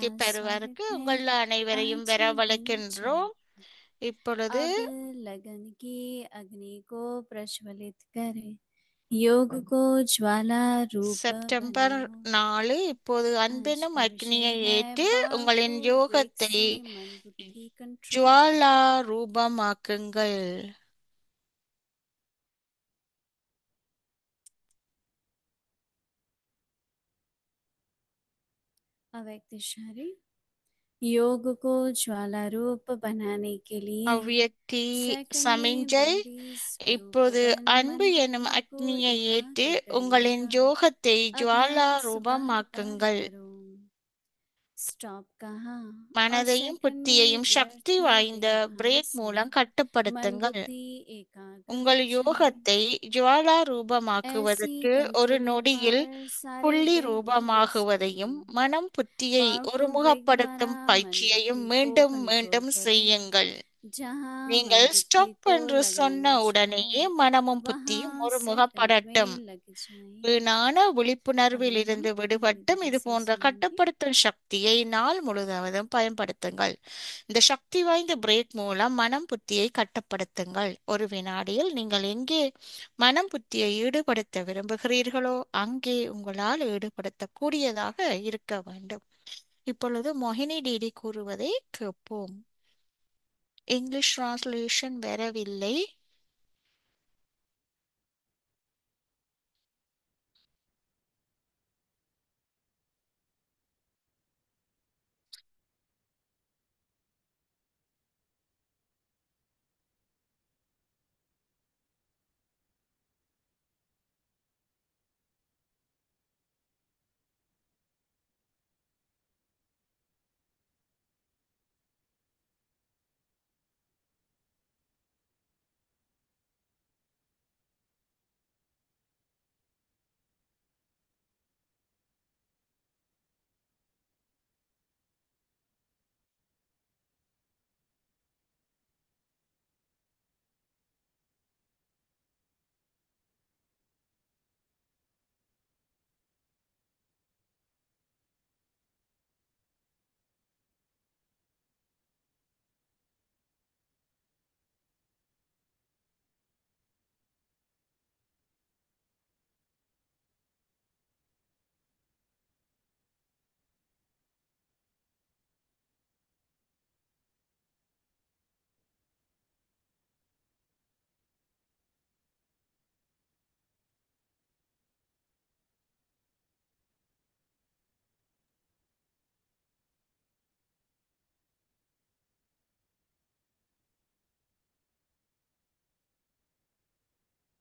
சக்தி का स्वागत பெறுவதற்கு है உங்கள் அனைவரையும் आज के दिन வரவழைக்கின்றோம். இப்பொழுது अब लगन की अग्नि को प्रज्वलित करें, योग को ज्वाला रूप செப்டம்பர் बनाओ। 4 இப்போது आज அன்பினும் का विषय அக்னியை है ஏற்று உங்களின் पावरफुल ब्रेक யோகத்தை से मन बुद्धि कंट्रोल। ஜுவாலா ரூபமாக்குங்கள். अव्यक्त इशारे योग को ज्वाला रूप बनाने के लिए அவ்வியக்தி सैकड़े சமிஞ்சை बुद्धि இப்போது स्वरूपवान அன்பு मन எனும் बुद्धि को அக்னியை ஏற்று एकाग्र करने உங்களின் का யோகத்தை ஜுவாலா अभ्यास बार बार ரூபமாக்குங்கள். करो। स्टॉप कहा और மனதையும் सेकंड में புத்தியையும் சக்தி व्यर्थ வாய்ந்த देहभाव பிரேக் से மூலம் मन கட்டுப்படுத்துங்கள். बुद्धि एकाग्र உங்கள் हो जाए। யோகத்தை ஜுவாலா ऐसी ரூபமாக்குவதற்கு ஒரு कंट्रोलिंग நொடியில் पावर सारे புள்ளி देह में ரூபமாகுவதையும் स्थापित। மனம் புத்தியை पावरफुल ब्रेक द्वारा ஒருமுகப்படுத்தும் मन பயிற்சியையும் बुद्धि को மீண்டும் कंट्रोल மீண்டும் करो। செய்யுங்கள். जहाँ मन நீங்கள் बुद्धि ஸ்டாப் को என்று சொன்ன लगाना चाहो உடனேயே மனமும் புத்தியும் वहाँ सेकंड ஒருமுகப்படட்டும். में लग जाए। வீணான விழிப்புணர்வில் अभी हम இருந்து விடுபட்டும் धीरे இது से போன்ற सुनेंगे। கட்டுப்படுத்தும் சக்தியை நாள் முழுவதும் பயன்படுத்துங்கள். இந்த சக்தி வாய்ந்த பிரேக் மூலம் மனம் புத்தியை கட்டுப்படுத்துங்கள். ஒரு வினாடியில் நீங்கள் எங்கே மனம் புத்தியை ஈடுபடுத்த விரும்புகிறீர்களோ அங்கே உங்களால் ஈடுபடுத்தக்கூடியதாக இருக்க வேண்டும். இப்பொழுது மோகினி டிடி கூறுவதை கேட்போம். இங்கிலீஷ் டிரான்ஸ்லேஷன் வரவில்லை.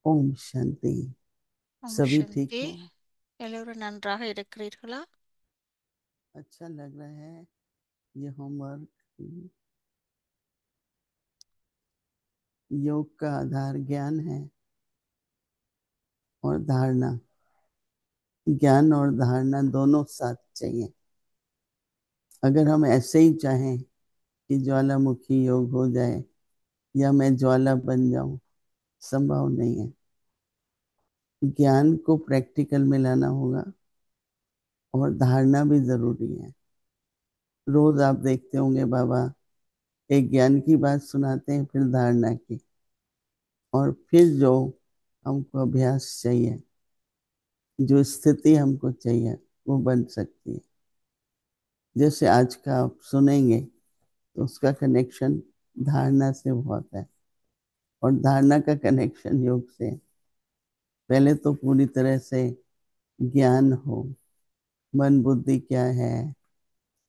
ओम शांति। ஓம் सभी ठीक சாந்தி. हो? எல்லோரும் நன்றாக இருக்கிறீர்களா? अच्छा लग रहा है ये होमवर्क। योग का आधार ज्ञान है और धारणा। ज्ञान और धारणा दोनों साथ चाहिए। अगर हम ऐसे ही चाहें कि ज्वालामुखी योग हो जाए या मैं ज्वाला बन जाऊं, संभव नहीं है। ज्ञान को प्रैक्टिकल में लाना होगा और धारणा भी जरूरी है। रोज आप देखते होंगे बाबा एक ज्ञान की बात सुनाते हैं, फिर धारणा की, और फिर जो हमको अभ्यास चाहिए, जो स्थिति हमको चाहिए वो बन सकती है। जैसे आज का आप सुनेंगे तो उसका कनेक्शन धारणा से होता है और धारणा का कनेक्शन योग से है। पहले तो पूरी तरह से ज्ञान हो, मन बुद्धि क्या है,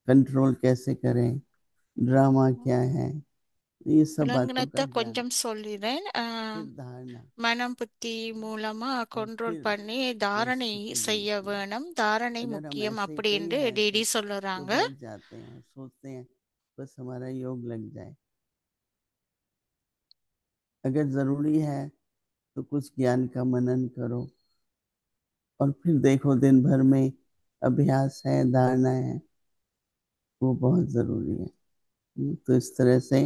कंट्रोल कैसे करें, ड्रामा क्या है, ये सब बातों का விலங்கினத்தை ज्ञान, கொஞ்சம் சொல்லிடுறேன். फिर धारणा, மனம் புத்தி மூலமா और கண்ட்ரோல் फिर பண்ணி वो தாரணை स्थिति செய்ய बनती है। வேணும். தாரணை अगर हम முக்கியம் ऐसे ही कई அப்படின்னு घंटे டிடி சொல்லுறாங்க. तो बैठ जाते हैं और सोचते हैं बस हमारा योग लग जाए। अगर जरूरी है तो कुछ ज्ञान का मनन करो और फिर देखो दिन भर में अभ्यास है, धारणा है, वो बहुत जरूरी है। तो इस तरह से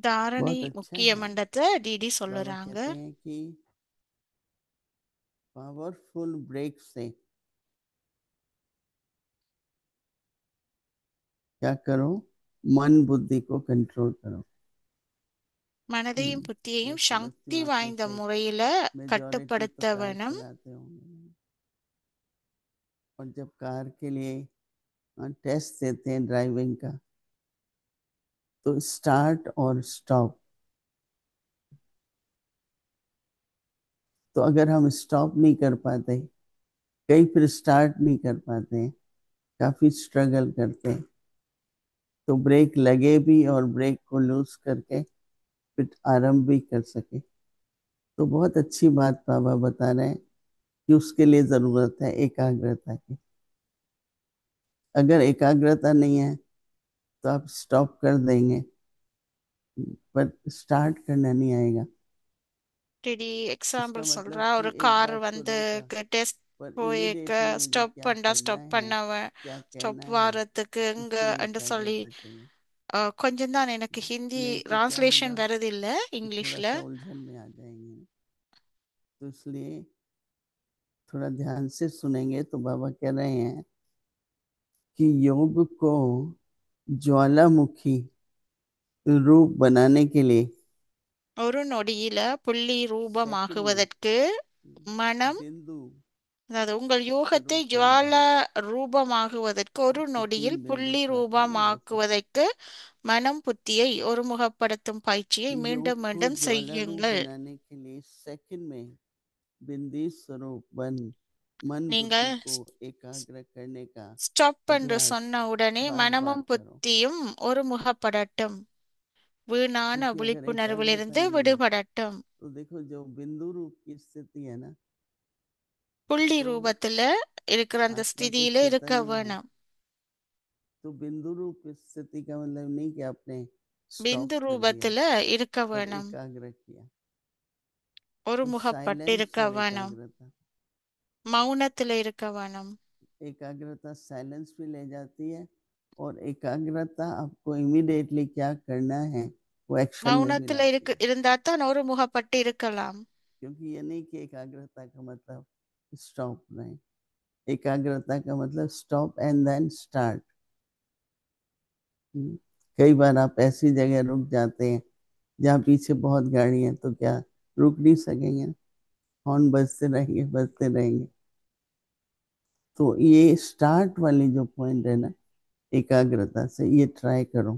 தாரணை बहुत अच्छा है। முக்கியமன்றத டிடி बाबा சொல்லுறாங்க. कहते हैं कि पावरफुल ब्रेक से क्या करो, मन बुद्धि को कंट्रोल करो। மனதையும் புத்தியையும் जैसे சக்தி बच्चों आप में வாய்ந்த से முறையில मेजॉरिटी तो கட்டுப்படுத்த कार வேணும். चलाते होंगे, और जब कार के लिए टेस्ट देते हैं ड्राइविंग का, तो स्टार्ट और स्टॉप, तो अगर हम स्टॉप नहीं कर पाते, कई फिर स्टार्ट नहीं कर पाते हैं, काफी स्ट्रगल करते हैं, तो ब्रेक लगे भी और ब्रेक को लूज करके फिर आरंभ भी कर सके। तो बहुत अच्छी बात बाबा बता रहे हैं कि उसके लिए जरूरत है एकाग्रता की। अगर एकाग्रता नहीं है तो आप स्टॉप कर देंगे, पर स्टार्ट करना नहीं आएगा। ரெடி इसका எக்ஸாம்பிள் मतलब சொல்றா, कि ஒரு एक கார் बात को வந்து रोका, டெஸ்ட் पर போயிக்க इमीडिएटली मुझे ஸ்டாப் क्या பண்ணா करना ஸ்டாப் है, பண்ணவன் क्या ஸ்டாப் कहना है, வாரத்துக்கு எங்க उसके लिए என்று சொல்லி एकाग्रता चाहिए। கொஞ்சம் தான் எனக்கு ஹிந்தி नहीं तो क्या டிரான்ஸ்லேஷன் होगा வருது இல்ல कि थोड़ा இங்கிலீஷ்ல. सा उलझन में आ जाएंगे। तो इसलिए थोड़ा ध्यान से सुनेंगे तो बाबा कह रहे हैं कि योग को ज्वालामुखी रूप बनाने के लिए ஒரு நொடியில புள்ளி सेकंड में ரூபமாகுவதற்கு மனம், बिंदु அதாவது உங்கள் யோகத்தை स्वरूप बन ஜுவால जाए। ரூபமாகுவதற்கு, ஒரு जैसे நொடியில் 3 बिंदु புள்ளி पड़ते हैं ना, वैसे ரூபமாக்குவதற்கு மனம் புத்தியை ஒருமுகப்படுத்தும் பயிற்சியை कि योग மீண்டும் को மீண்டும் ज्वाला रूप செய்யுங்கள். बनाने के लिए सेकंड में बिंदी स्वरूप बन मन बुद्धि நீங்கள் को एकाग्र करने का ஸ்டாப் என்று अभ्यास சொன்ன उடனே बार बार மனமும் करो। புத்தியும் ஒருமுகப்படட்டும், வீணான क्योंकि अगर एकाग्रता விழிப்புணர்விலிருந்து नहीं है விடுபடட்டும். तो देखो जो बिंदु रूप की स्थिति है ना, புள்ளி तो ரூபத்துல இருக்கிற அந்த आत्मा तो ஸ்திதியில இருக்க चैतन्य है। வேணும். तो बिंदु रूप स्थिति का मतलब नहीं कि आपने स्टॉप பிந்து कर दिया, ரூபத்துல இருக்க पर வேணும், एकाग्र किया। तो ஒருமுகப்பட்டு साइलेंस இருக்க और வேணும், एकाग्रता, மௌனத்துல இருக்க வேணும். एकाग्रता साइलेंस भी ले जाती है, और एकाग्रता आपको इमीडिएटली क्या करना है वो एक्शन में भी மௌனத்துல लाती है। இருந்தா தான் ஒருமுகப்பட்டு இருக்கலாம். क्योंकि ये नहीं कि एकाग्रता का मतलब स्टॉप नहीं, एकाग्रता का मतलब स्टॉप एंड देन स्टार्ट। कई बार आप ऐसी जगह रुक जाते हैं जहाँ पीछे बहुत गाड़ी है, तो क्या रुक नहीं सकेंगे, हॉर्न बजते रहेंगे बजते रहेंगे। तो ये स्टार्ट वाली जो पॉइंट है ना एकाग्रता से, ये ट्राई करो,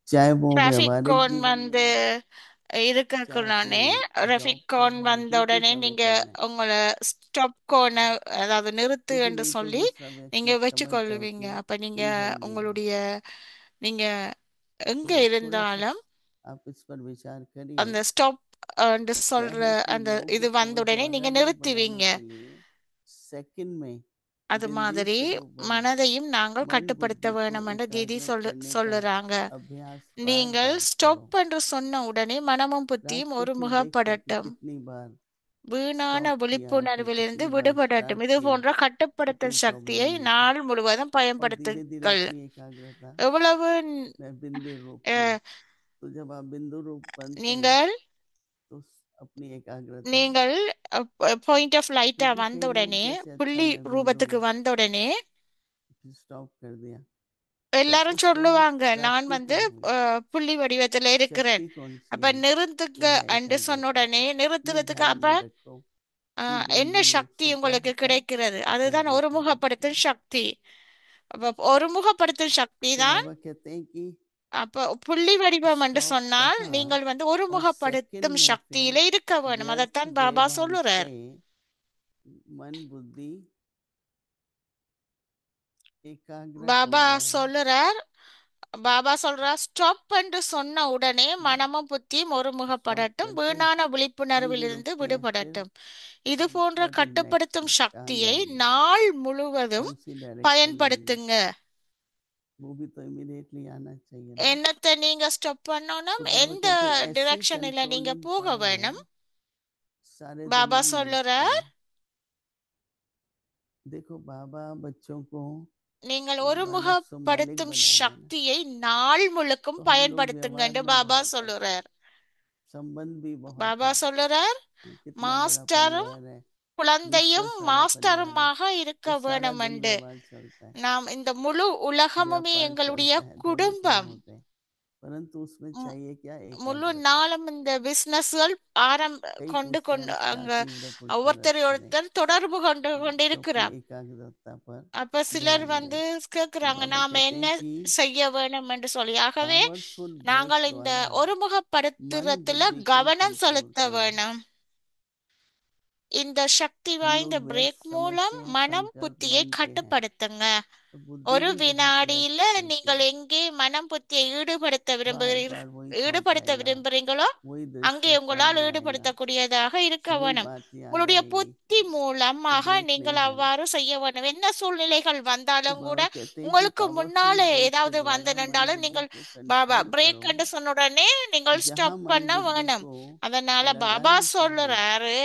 चाहे वो டிராபிக் व्यवहारिक கோன் जीवन में வந்து हो, चाहे இருக்கக்குள்ளானே, कोई जॉब டிராபிக் का கோன் हो, வந்த ड्यूटी உடனே समय நீங்க करना है। உங்களை ஸ்டாப் கோனை, அதாவது நிறுத்து क्योंकि என்று नहीं तो சொல்லி दूसरा நீங்க व्यक्ति समझता है வச்சுக்கொள்ளுவீங்க. कि அப்ப நீங்க उलझन में है। உங்களுடைய, நீங்க எங்க तो थोड़ा सा இருந்தாலும் आप इस पर विचार करिए। அந்த ஸ்டாப் என்று क्या சொல்ற है कि அந்த योग இது को வந்த உடனே ज्वाला நீங்க रूप बनाने நிறுத்துவீங்க. के लिए सेकंड में அது बिंदी மாதிரி स्वरूप बन மனதையும் நாங்கள் मन கட்டுப்படுத்த बुद्धि को வேணும் என்று தீதி एकाग्र करने का சொல்லுறாங்க. अभ्यास बार நீங்கள் बार करो। ஸ்டாப் என்று சொன்ன உடனே மனமும் रात புத்தியும் को फिर देखो कि ஒருமுகப்படட்டும், कितनी बार வீணான स्टॉप किया, फिर விழிப்புணர்விலிருந்து कितनी बार விடுபடட்டும். स्टार्ट இது किया, போன்ற कितनी கட்டுப்படுத்தல் प्रॉब्लम சக்தியை नहीं थी। நாள் முழுவதும் और धीरे धीरे பயன்படுத்துங்கள். अपनी एकाग्रता எவ்வளவு में बिंदु रूप में, அஹ், तो जब आप बिंदु रूप बनते हैं நீங்கள் तो अपनी एकाग्रता, நீங்கள் பாயிண்ட் ஆஃப் லைட்டா क्योंकि வந்த कई लोग உடனே, जैसे अच्छा புள்ளி मैं बिंदु ரூபத்துக்கு வந்த உடனे फिर स्टॉप कर दिया, पर எல்லாரும் उस टाइम சொல்லுவாங்க, நான் प्राप्ति வந்து क्या हुई, புள்ளி வடிவத்துல இருக்கிறேன். शक्ति कौन सी அப்ப आई, நிறுத்துங்க वो है என்று சொன்ன एकाग्रता। உடனே ये நிறுத்துறதுக்கு ध्यान அப்ப में रखो कि என்ன बिंदु रूप சக்தி से क्या உங்களுக்கு होता है, கிடைக்கிறது? அதுதான் एकाग्रता बढ़ती ஒருமுகப்படுத்தும் है। சக்தி. அப்ப ஒருமுகப்படுத்தும் சக்தி तो தான். बाबा कहते हैं कि அப்ப புள்ளி வடிவம் என்று स्टॉप சொன்னால் कहा, நீங்கள் வந்து और सेकंड ஒருமுகப்படுத்தும் में फिर சக்தியில இருக்க வேணும். व्यर्थ அதைத்தான் பாபா व्यवहार से சொல்லுறார். मन बुद्धि एकाग्र हो பாபா जाए। சொல்லுறார், பாபா சொல்றார், ஸ்டாப் என்று சொன்ன உடனே மனமும் புத்தியும் स्टॉप ஒருமுகப்படட்டும், करते வீணான धीरे விழிப்புணர்விலிருந்து रुकते हैं, फिर விடுபடட்டும். இது போன்ற व्हाट इज नेक्स्ट, கட்டுப்படுத்தும் कहाँ சக்தியை जाएंगे, நாள் முழுவதும் कौन सी डायरेक्शन लेंगे, பயன்படுத்துங்க. वो भी तो इमीडिएटली आना चाहिए ना। என்னத்தை நீங்க ஸ்டாப் பண்ணணும், तो बाबा எந்த कहते हैं ऐसी டிரெக்ஷன்ல நீங்க कंट्रोलिंग போக पावर வேணும். सारे பாபா दुनिया में नहीं சொல்லுறார், है। देखो बाबा बच्चों को நீங்கள் ज्वाला सिंबॉलिक ஒருமுகப்படுத்தும் बना रहे हैं ना, சக்தியை நாள் முழுக்கும் तो हम लोग व्यवहार பயன்படுத்துங்கன்னு में பாபா बहुत है, சொல்லுறார். संबंध भी बहुत பாபா है, சொல்லுறார், कितना बड़ा மாஸ்டரும் परिवार है, குழந்தையும் सारा परिवार है, மாஸ்டருமாக இருக்க तो सारा வேணும் दिन என்று व्यवहार चलता है, நாம் இந்த முழு உலகமுமே व्यापार எங்களுடைய चलता है, दोनों काम குடும்பம். होते हैं, परंतु उसमें மு- चाहिए क्या? முழு एकाग्रता। நாளும் இந்த பிசினஸ்கள் कई கொண்டு पूछते हैं கொண்டு हम அங்க स्टार्टिंग में पुरुषार्थ ஒருத்தரை करें, ஒருத்தர் தொடர்பு கொண்டு तो अपनी கொண்டிருக்கிறார். एकाग्रता पर அப்ப சிலர் ध्यान வந்து दें। கேக்குறாங்க बाबा நாம कहते என்ன हैं कि செய்ய வேணும் என்று சொல்லி. ஆகவே पावरफुल ब्रेक நாங்கள் இந்த द्वारा मन ஒருமுகப்படுத்துறதுல बुद्धि को கவனம் कंट्रोल செலுத்த करें। வேணும். இந்த சக்தி हम வாய்ந்த लोग व्यस्त பிரேக் समय மூலம் से மனம் संकल्प புத்தியை बनते हैं, கட்டுப்படுத்துங்க. तो बुद्धि ஒரு भी बहुत வினாடியில व्यस्त रहती நீங்கள் है, எங்கே மனம் புத்தியை बार बार वही थॉट ஈடுபடுத்த आएगा, விரும்புறீங்களோ वही அங்கே दृश्य உங்களால் सामने आएगा, ஈடுபடுத்தக்கூடியதாக இருக்க वही வேணும். बात याद உங்களுடைய आएगी, புத்தி तो மூலமாக ब्रेक நீங்கள் नहीं होगा। அவ்வாறு செய்ய வேண்டும். என்ன சூழ்நிலைகள் तो வந்தாலும் கூட बाबा कहते हैं कि உங்களுக்கு पावरफुल முன்னால ब्रेक के ஏதாவது வந்து द्वारा मन நின்றாலும் बुद्धि நீங்கள் को பாபா कंट्रोल பிரேக் करो। என்று சொன்ன உடனே நீங்கள் जहाँ ஸ்டாப் मन பண்ண बुद्धि வேணும். को அதனால பாபா लगाना चाहिए சொல்லுறாரு,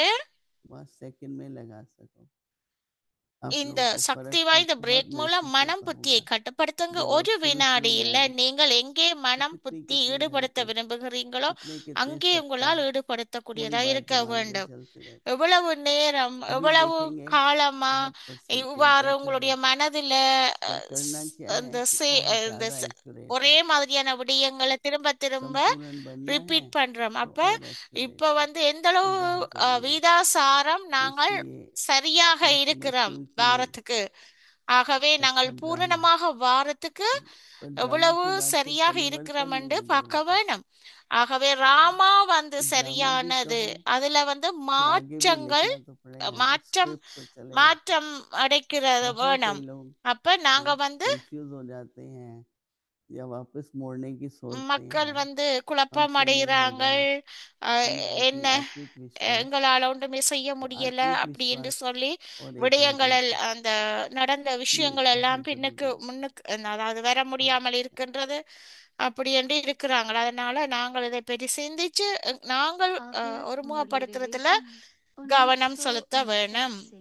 वह सेकंड में लगा सको। आप இந்த लोगों को சக்தி फर्क வாய்ந்த बहुत பிரேக் மூலம் महसूस மனம் होता புத்தியை होगा கட்டுப்படுத்துங்க. जब ஒரு आप शुरू शुरू में வினாடியில आए, நீங்கள் எங்கே तो மனம் कितने புத்தி कितने ஈடுபடுத்த घंटे விரும்புகிறீங்களோ कितने कितने அங்கே सप्ताह உங்களால் पूरी ஈடுபடுத்தக்கூடியதா बात இருக்க दिमाग में வேண்டும். चलती रहती। எவ்வளவு நேரம், अभी எவ்வளவு देखेंगे காலமா बहुत परसेंटेज இவ்வாறு बेटर உங்களுடைய है, மனதில पर करना क्या है அந்த कि और இந்த ज्यादा एक्यूरेट ஒரே மாதிரியான விடயங்களை திரும்ப திரும்ப संपूर्ण बनना है, ரிப்பீட் பண்றோம். तो அப்ப और एक्यूरेट இப்ப வந்து எந்த तो அளவு बहुत जरूरी है। வீதாசாரம் तो நாங்கள் इसलिए சரியாக मैं समझती இருக்கிறோம் हूँ कि வாரத்துக்கு. ஆகவே நாங்கள் 18 है, பூரணமாக வாரத்துக்கு पर ड्रामा எவ்வளவு के बाद फिर சரியாக இருக்கிறோம் परिवर्तन नहीं என்று பார்க்க बदलता। வேணும். ஆகவே ராமா வந்து तो ड्रामा भी சரியானது, कहो, அதுல வந்து फिर आगे भी மாற்றங்கள் लिखना तो पड़ेगा, மாற்றம் स्क्रिप्ट तो चलेगा। மாற்றம் அடைக்கிறது वहां வேணும். कई लोग அப்ப நாங்க வந்து कंफ्यूज हो जाते हैं या वापस मोड़ने की सोचते மக்கள் हैं, வந்து குழப்பம் हमसे नहीं அடைகிறாங்க. होगा। அஹ், हम बहुत ही என்ன आत्मिक विश्वास, எங்களால ஒன்றுமே செய்ய तो முடியல आत्मिक அப்படி என்று विश्वास சொல்லி और விடயங்கள் एकाग्रता அந்த நடந்த ये விஷயங்கள் எல்லாம் बहुत பின்னுக்கு जरूरी है। முன்னுக்கு அதாவது வர हाँ, முடியாமல் இருக்கின்றது அப்படி என்று இருக்கிறாங்க. அதனால நாங்கள் இதை பற்றி சிந்திச்சு நாங்கள் अव्यक्त मुरली ஒருமுகப்படுத்துறதுல रिविजन கவனம் செலுத்த 1969 வேணும். से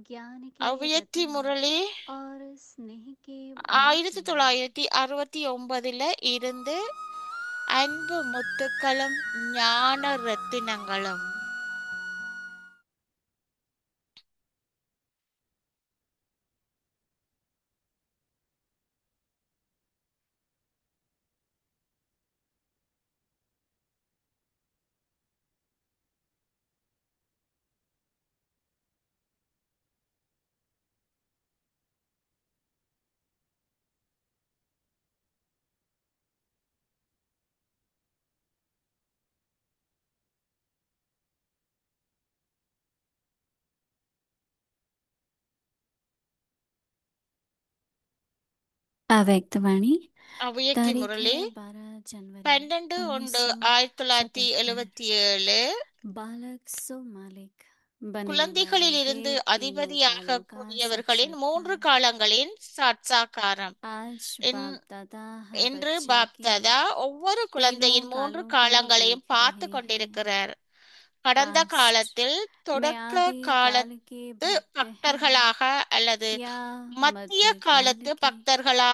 ज्ञान के அவ்வியக்தி रत्न முரளி और स्नेह के मोती 1969 இருந்து அன்பு முத்துக்களும் ஞான ரத்தினங்களும். अव्यक्तवाणी அவ்வியக்தி तारीख முரளி है 12 जनवरी 12/1/1977 बालक सो मालिक बनने குழந்தைகளில் वालों के இருந்து तीनों அதிபதியாக कालों का கூடியவர்களின் 3 साक्षात्कार। காலங்களின் சாட்சாகாரம். आज இன்- बाप दादा हर இன்று बच्चे பாப்தாதா की ஒவ்வொரு तीनों குழந்தையின் 3 कालों को காலங்களையும் देख பார்த்து रहे हैं। கொண்டிருக்கிறார். கடந்த पास्ट காலத்தில் में தொடக்க आदि काल காலத்து के भक्त हैं பக்தர்களாக அல்லது या மத்திய मध्य काल காலத்து के? பக்தர்களா?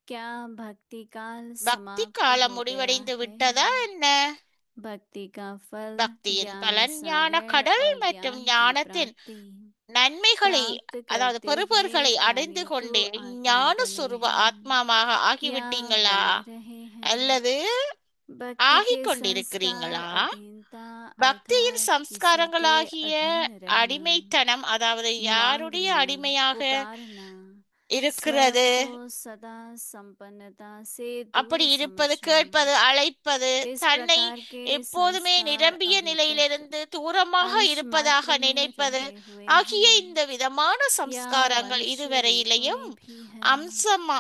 क्या भक्ति काल பக்தி समाप्त காலம் हो गया முடிவடைந்து है? விட்டதா என்ன? भक्ति का फल பக்தியின் ज्ञान பலன் ஞான सागर கடல் और மற்றும் ज्ञान की ஞானத்தின் प्राप्ति நன்மைகளை प्राप्त அதாவது करते हुए பெறுபவர்களை அடைந்து प्राणी तो கொண்டே आत्मा ஞான बने சுரூப हैं ஆத்மாவாக या ஆகிவிட்டீங்களா बन रहे हैं। அல்லது भक्ति ஆகிக் के கொண்டிருக்கிறீங்களா? संस्कार अधीनता பக்தியின் अर्थात किसी के சம்ஸ்காரங்களாகிய अधीन रहना, அடிமைத்தனம் அதாவது யாருடைய मांगना, அடிமையாக पुकारना, இருக்கிறது? स्वयं को सदा संपन्नता से அப்படி दूर இருப்பது, समझना। கேட்பது, அழைப்பது, इस தன்னை प्रकार के எப்போதுமே संस्कार நிரம்பிய अभी तक நிலையிலிருந்து தூரமாக अंश இருப்பதாக मात्र में நினைப்பது रहे हुए ஆகிய हैं இந்த விதமான या சம்ஸ்காரங்கள் वंश रूप இதுவரையிலையும் में भी है।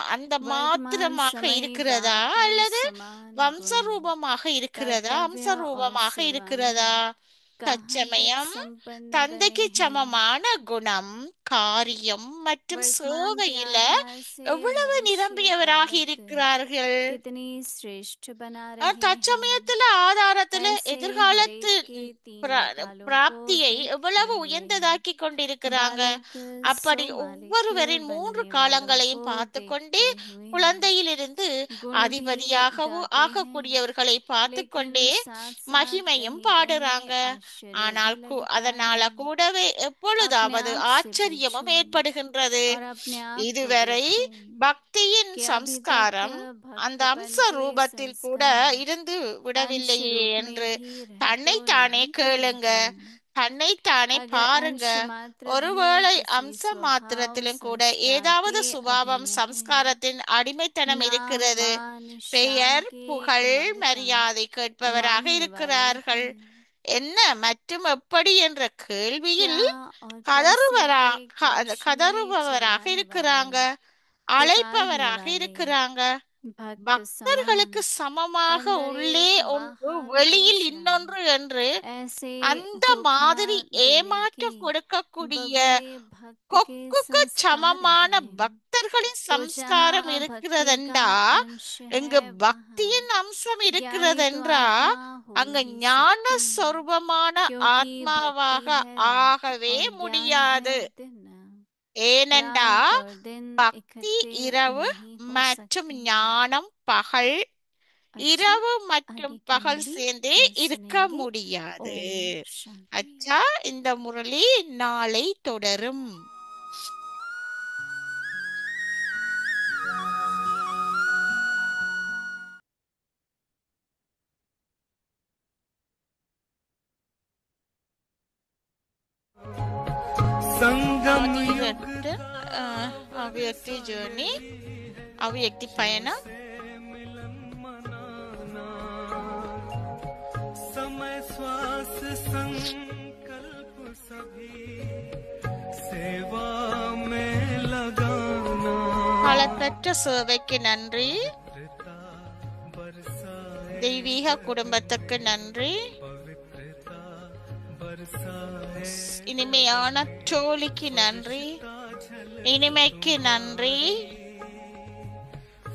அந்த वर्तमान மாத்திரமாக समय இருக்கிறதா बाप அல்லது समान गुण வம்சரூபமாக இருக்கிறதா, कर्तव्य और அம்சரூபமாக सेवा இருக்கிறதா? में कहाँ तक தற்சமயம் संपन्न தந்தைக்கு बने हैं। சமமான குணம், காரியம் மற்றும் वर्तमान के சேவையில आधार से எவ்வளவு भविष्य நிரம்பியவராக बालक இருக்கிறார்கள்? कितनी श्रेष्ठ बना रहे हैं। தற்சமயத்துல ஆதாரத்துல ऐसे हर எதிர்காலத்து एक के तीनों कालों को பிராப்தியை देखते எவ்வளவு हुए உயர்ந்ததாக்கி கொண்டிருக்கிறாங்க. बालक அப்படி सो मालिक ஒவ்வொருவரின் 3 बनने वालों காலங்களையும் को பார்த்து கொண்டே देखते हुए குழந்தையிலிருந்து गुण भी அதிபதியாகவும் गाते हैं, ஆகக்கூடியவர்களை பார்த்து लेकिन கொண்டே साथ साथ மகிமையும் कहीं कहीं பாடுறாங்க. आश्चर्य भी ஆனால் लगता அதனால है கூடவே अपने எப்பொழுதாவது आप से ஆச்சரியமும் पूछो ஏற்படுகின்றது. और अपने आप को இதுவரை देखो பக்தியின் कि अभी तक சம்ஸ்காரம் அந்த भक्तपन அம்ச के ரூபத்தில் கூட संस्कार இருந்து अंश விடவில்லையே रूप में என்று भी रह तो தன்னைத்தானே नहीं गए கேளுங்க, हैं। தன்னைத்தானே अगर பாருங்க. अंश मात्र भी ஒருவேளை किसी அம்ச स्वभाव மாத்திரத்திலும் கூட संस्कार ஏதாவது के சுபாவம் अधीन है, சம்ஸ்காரத்தின் அடிமைத்தனம் नाम இருக்கிறது. मान शान பெயர் के புகழ் ममता மரியாதை கேட்பவராக मांगने वाले இருக்கிறார்கள். हैं। என்ன மற்றும் எப்படி என்ற கேள்வியில் क्या और कैसे के அந்த कृष्ण में கதறுபவராக चिल्लाने இருக்கிறாங்க, वाले, पुकारने அழைப்பவராக वाले இருக்கிறாங்க. भक्त பக்தர்களுக்கு समान, சமமாக अंदर உள்ளே एक ஒன்று बाहर வெளியில் दूसरा, இன்னொன்று என்று ऐसे அந்த धोखा மாதிரி देने ஏமாற்றம் की கொடுக்கக்கூடிய बगुले भक्त के கொக்குக்கு संस्कार சமமான है। பக்தர்களின் तो சம்ஸ்காரம் जहाँ भक्ति இருக்கிறதென்றா, का अंश எங்கு है वहाँ பக்தியின் அம்சம் ज्ञानी तो இருக்கிறதென்றா, आत्मा हो அங்கு ही ஞான सकते हैं, சொரூபமான क्योंकि ஆத்மாவாக भक्ति है रात ஆகவே और ज्ञान முடியாது. है दिन। ஏனென்றா रात और दिन பக்தி इकट्ठे இரவு नहीं हो மற்றும் सकते। ஞானம் பகல், अच्छा, இரவு மற்றும் आगे की பகல் मुरली சேர்ந்தே कल இருக்க सुनेंगे। முடியாது. ओम शांति। அச்சா, இந்த முரளி நாளை தொடரும். ஆதிவர்த்த அவ்யக்தி ஜேர்னி, அவ்யக்தி பயணம். समय श्वास संकल्प सभी सेवा में लगाना, பலப்பெற்ற சேவைக்கு நன்றி, पवित्रता बरसाए, தெய்வீக குடும்பத்துக்கு நன்றி, पवित्रता बरसाए, இனிமையான தோழிக்கு நன்றி, இனிமைக்கு நன்றி,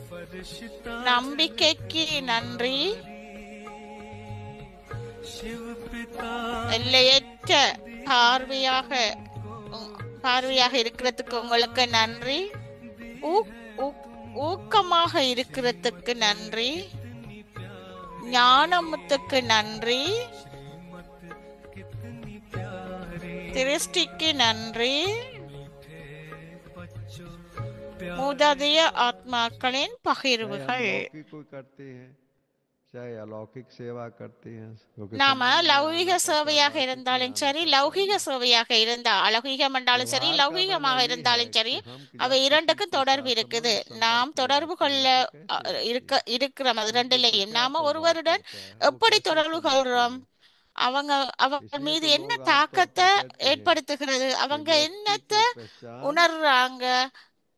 फरिश्ता நம்பிக்கைக்கு நன்றி, शिव पिता எல்லையற்ற பார்வையாக இருக்கிறதுக்கு உங்களுக்கு நன்றி, ஊக்கமாக இருக்கிறதுக்கு நன்றி, ஞானமுத்துக்கு நன்றி, कितनी प्यारी, திருஷ்டிக்கு நன்றி, बच्चों மூதாதைய ஆத்மாக்களின் பகிர்வுகள். लौकिक कोई करते हैं, चाहे अलौकिक सेवा करते हैं, क्योंकि நாம समझ में லௌகிக आना पड़ता है, சேவையாக लौकिक में இருந்தாலும் आना சரி, पड़ता லௌகிக है। சேவையாக இருந்தா அலௌகிகம் என்றாலும் சரி, व्यवहार का லௌகிகமாக मतलब ये இருந்தாலும் है சரி, कि हम जब அவை किसी இரண்டுக்கும் के தொடர்பு साथ இருக்குது. संबंध நாம் संपर्क में தொடர்பு आते கொள்ள हैं तो कैसे आते हैं, இருக்கிற उन पर இரண்டிலையும் क्या நாம प्रभाव ஒருவருடன் पड़ता है, वो எப்படி कैसे தொடர்பு समझते கொள்றோம், हैं। அவங்க इसलिए மீது तो என்ன लोग आमतौर தாக்கத்தை पर कहते हैं ஏற்படுத்துகிறது, कि அவங்க व्यक्ति என்னத்தை की पहचान, உணர்றாங்க.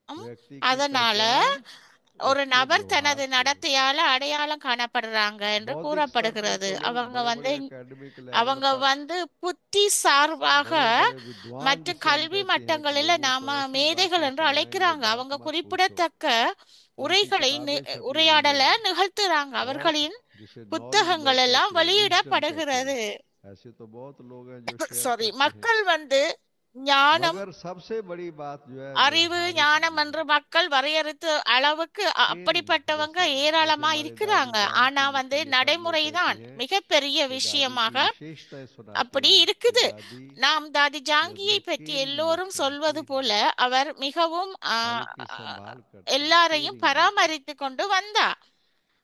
व्यक्ति की அதனால पहचान ஒரு उसके நபர் व्यवहार தனது से होती है। நடத்தையால அடையாளம் காணப்படுறாங்க என்று बौद्धिक स्तर पर கூறப்படுகிறது. तो लोग அவங்க बड़े வந்து बड़े एकेडमिक लेवल அவங்க पर வந்து புத்தி சார்பாக बड़े बड़े विद्वान மற்றும் जिसे हम கல்வி कहते हैं कि மட்டங்களில் लोगों நாம को ऐसी மேதைகள் बातें என்று सुनाएंगे அழைக்கிறாங்க. बात அவங்க मत पूछो, குறிப்பிடத்தக்க उनकी உரைகளை किताबें छपी हुई உரையாடல हैं நிகழ்த்துறாங்க. और அவர்களின் जिसे नॉलेज புத்தகங்கள் कहते எல்லாம் हैं, विजडम कहते வெளியிடப்படுகிறது. हैं। ऐसे तो बहुत लोग हैं जो शेयर சாரி, करते हैं, மக்கள் வந்து ஞானம், मगर सबसे बड़ी बात जो है அறிவு, व्यवहारिक ஞானம் जीवन। என்று மக்கள் வரையறுத்த அளவுக்கு खेल அப்படிப்பட்டவங்க जैसे जैसे ஏராளமா हमारे दादी இருக்கிறாங்க. ஆனா जानकी வந்து जी के ये सब लोग நடைமுறைதான் कहते हैं மிகப்பெரிய कि दादी விஷயமாக की विशेषताएं सुनाते அப்படி हैं कि இருக்குது. दादी நாம் தாதி ने ஜாங்கியை अपने பற்றி केरिंग எல்லோரும் नेचर சொல்வது केरिंग போல அவர் மிகவும் हर एक की संभाल करती, எல்லாரையும் केरिंग नेचर। பராமரித்து கொண்டு வந்தா.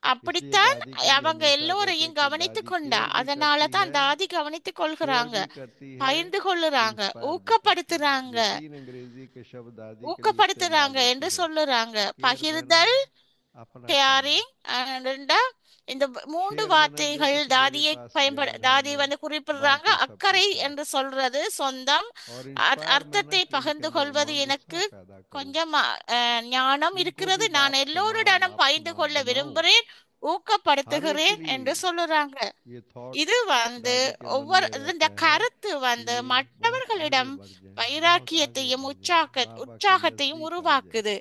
इसलिए அப்படித்தான் दादी को भी அவங்க हमेशा कहते எல்லோரையும் कि கவனித்து दादी கொண்டா. केयर भी அதனால करती தான் है, தாதி கவனித்துக் शेयर கொள்கிறாங்க, भी करती है, பகிர்ந்து கொள்ளுறாங்க, इंस्पायर भी करती है। ஊக்கப்படுத்துறாங்க, ये तीन अंग्रेजी के शब्द दादी के लिए इस्तेमाल ஊக்கப்படுத்துறாங்க होते என்று हैं, சொல்லுறாங்க. केयर करना, பகிர்தல், अपना करना। கேரிங், இந்த மூன்று शेयर मैंने வார்த்தைகள் जैसे कि मेरे दाதியை पास ज्ञान है, தாதி मैं வந்து குறிப்பிடுறாங்க. बांटू सबके அக்கறை साथ, என்று சொல்றது சொந்தம், और इंस्पायर मैंने அர்த்தத்தை कि उनके பகிர்ந்து अंदर கொள்வது उमंग எனக்கு उत्साह पैदा करूं, கொஞ்சம் ஞானம் इनको இருக்கிறது, भी நான் बाप எல்லோருடனும் समान பகிர்ந்து आप கொள்ள समान बनाऊं। விரும்புகிறேன், हर एक ஊக்கப்படுத்துகிறேன் के என்று लिए சொல்லுறாங்க. ये थॉट இது வந்து दादी के मन ஒவ்வொரு में இந்த रहता है கருத்து कि வந்து बहुत आगे மற்றவர்களிடம் बढ़ जाए, बहुत आगे வைராக்கியத்தையும் बढ़ जाए, बाबा की உற்சாகத்தையும் नजदीक आ जाए। உருவாக்குது.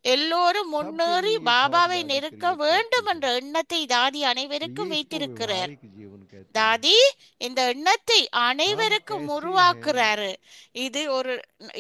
எல்லோரும் सबके முன்னேறி लिए ये बहुत பாபாவை दादी நெருக்க क्रिएट வேண்டும் करती என்ற है। எண்ணத்தை தாதி तो அனைவருக்கும் ये इसको வைத்திருக்கிறார். व्यवहारिक जीवन कहते हैं। தாதி இந்த எண்ணத்தை हम அனைவருக்கும் कैसे हैं உருவாக்குறாரு. இது ஒரு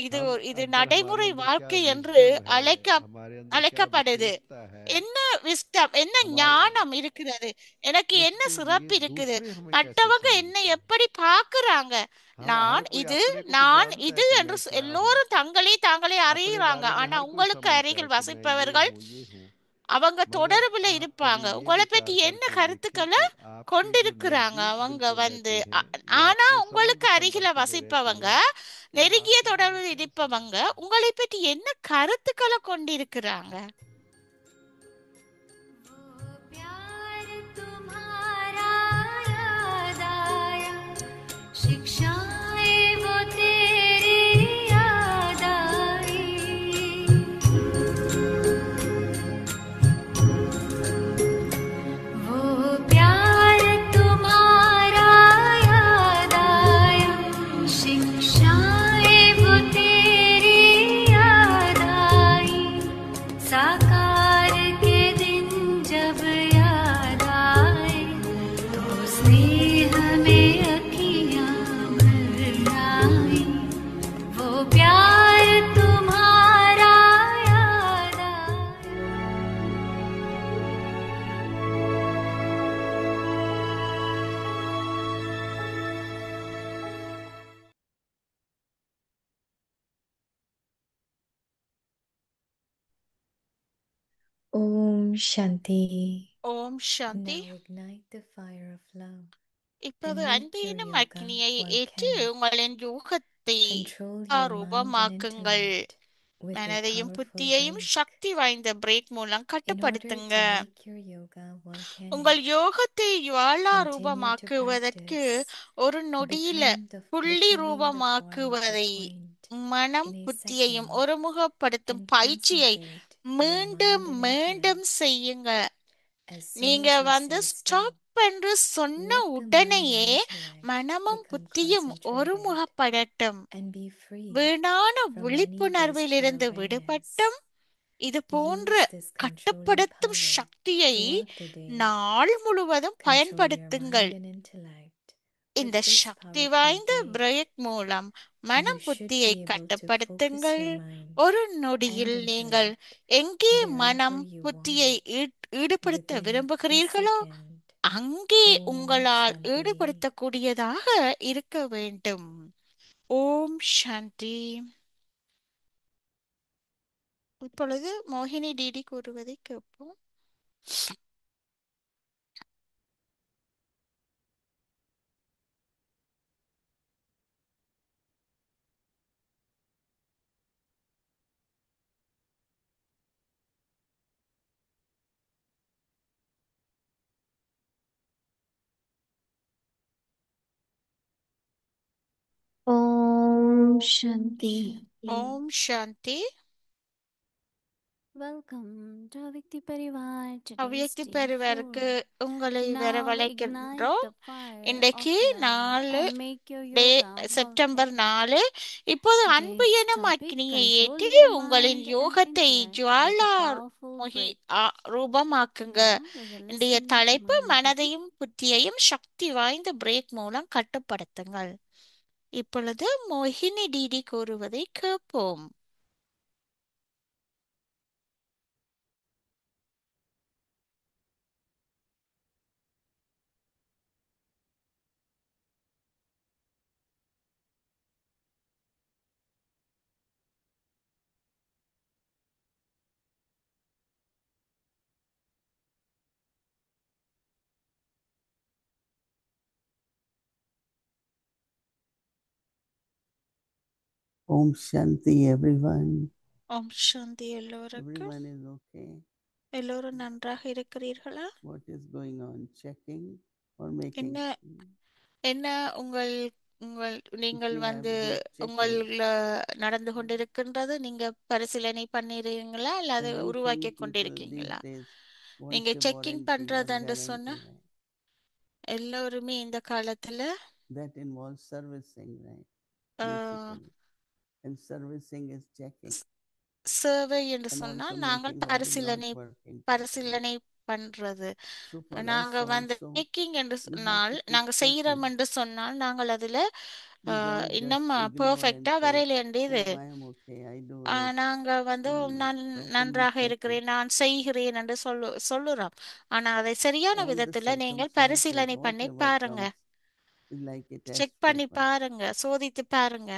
இது हम இது अंदर, हमारे நடைமுறை अंदर क्या வாழ்க்கை என்று विजडम है, हमारे अंदर क्या அழைக்கப்படுது. विशेषता है, என்ன விஸ்டம், என்ன हमारे ஞானம் இருக்கிறது, எனக்கு என்ன उसके लिए சிறப்பு இருக்குது, दूसरे हमें कैसे மற்றவங்க என்னை समझते हैं। எப்படி பார்க்கறாங்க, हाँ, हर நான் कोई இது अपने को तो நான் जानता है இது कि என்று मैं क्या हूँ। எல்லோரும் தாங்களே தாங்களே अपने அறியறாங்க. बारे में ஆனா हर कोई உங்களுக்கு समझता है அருகில் कि मैं ये வசிப்பவர்கள் हूँ, ये हूँ। அவங்க मगर தொடர்புல आप இருப்பாங்க. कभी ये உங்களை பற்றி विचार என்ன करके கருத்துக்களை देखें कि आपके जो கொண்டிருக்கிறாங்க नजदीक அவங்க बिल्कुल வந்து. रहते हैं या ஆனா आपसे உங்களுக்கு समग्र அருகில संपर्क में रहते வசிப்பவங்க, हैं, वो நெருங்கிய आपके बारे தொடர்பில் में क्या இருப்பவங்க समझते हैं। உங்களை பற்றி என்ன கருத்துக்களை கொண்டிருக்கிறாங்க. वो प्यार तुम्हारा याद आया, शिक्षाएं वो तेरी याद आई। वो प्यार तुम्हारा याद आया, शिक्षाएं वो तेरी याद आई। साकार के दिन जब याद आए, तो स्नेह में अखियाँ भर आई। वो प्यार तुम्हारा याद आया। Om Shanti. Om Shanti. Now ignite the fire of love இப்போது and make அன்பு your எனும் yoga அக்னியை work ஏற்று hand. உங்களின் யோகத்தை Control your mind and ரூபமாக்குங்கள். intellect with a மனதையும் powerful புத்தியையும் break. சக்தி வாய்ந்த பிரேக் மூலம் In order கட்டுப்படுத்துங்க. to make your yoga work hand, உங்கள் யோகத்தை ஜுவாலா continue to ரூபமாக்குவதற்கு practice ஒரு நொடியில புள்ளி becoming the form of ரூபமாக்குவதை the point மனம் in a புத்தியையும் second ஒருமுகப்படுத்தும் and பயிற்சியை concentrate your மீண்டும் mind and மீண்டும் intellect. செய்யுங்க. As soon நீங்க as you வந்து say stop, ஸ்டாப் என்று சொன்ன let the mind உடனேயே and intellect மனமும் become புத்தியும் concentrated ஒருமுகப்படட்டும். and be free வீணான from any விழிப்புணர்விலிருந்து wasteful விடுபட்டும். awareness. இது போன்ற Use this controlling கட்டுப்படுத்தும் power சக்தியை throughout the day. நாள் முழுவதும் Control your பயன்படுத்துங்கள். mind and intellect. இந்த With this சக்தி powerful வாய்ந்த break, பிரேக் மூலம் you மனம் should புத்தியை be able to focus கட்டுப்படுத்துங்கள். your mind ஒரு and நொடியில் நீங்கள் intellect எங்கே மனம் wherever you புத்தியை want ஈடுபடுத்த within a விரும்புகிறீர்களோ second. அங்கே Om உங்களால் Shanti. ஈடுபடுத்தக்கூடியதாக இருக்க வேண்டும். ஓம் சாந்தி. இப்பொழுது மோகினி டிடி கூறுவதை கேட்போம். Om Shanti. Om Shanti. Welcome to Avikti Parivar. Today's அவ்வியக்தி day பெறுவதற்கு 4. உங்களை Now ignite வரவழைக்கின்றோம். the fire இன்றைக்கு of love 4 and make your yoga work September hand. 4. இப்போது அன்பு Today's எனும் topic: அக்னியை control ஏற்றி your உங்களின் mind and யோகத்தை intellect with a Jwala powerful break. ரூபமாக்குங்க. Now we will இன்றைய listen to தலைப்பு Mataji. மனதையும் புத்தியையும் சக்தி வாய்ந்த பிரேக் மூலம் கட்டுப்படுத்துங்கள். இப்பொழுது மோகினி டிடி கூறுவதை கேட்போம். Om Shanti, everyone. ஓம் சாந்தி. எல்லோருக்கும் Everyone is okay. எல்லோரும் நன்றாக இருக்கிறீர்களா? What is going on? Checking or making? என்ன என்ன உங்கள் உங்கள் நீங்கள் If you have வந்து good checking, உங்கள் நடந்து கொண்டிருக்கின்றது, நீங்க பரிசீலனை பண்ணிருக்கீங்களா அல்லது everything உருவாக்கி people கொண்டிருக்கீங்களா? these days நீங்க wants a checking warranty or பண்றதுன்னு சொன்னா guarantee, right? எல்லோருமே இந்த காலத்துல That involves servicing, right? Ah, Basically. And servicing is checking. சேவை என்று and also சொன்னால் நாங்கள் making what is not working properly. பரிசீலனை பண்றது. So for நாங்க us வந்து also, மேக்கிங் என்று we have சொன்னால், to keep நாங்க செய்யறோம் checking. என்று சொன்னால், நாங்கள் அதுல We can't இன்னும் just ignore and பெர்ஃபெக்டா say, வரையில இது. oh, I am okay, I do it. நாங்க வந்து நான் Properly நன்றாக checking. இருக்கிறேன், நான் செய்கிறேன் என்று சொல்லுறோம். ஆனா அதை சரியான All the விதத்துல நீங்கள் circumstances, பரிசீலனை பண்ணி whatever பாருங்க, comes, is like a test check பண்ணி paper. பாருங்க, சோதித்து பாருங்க.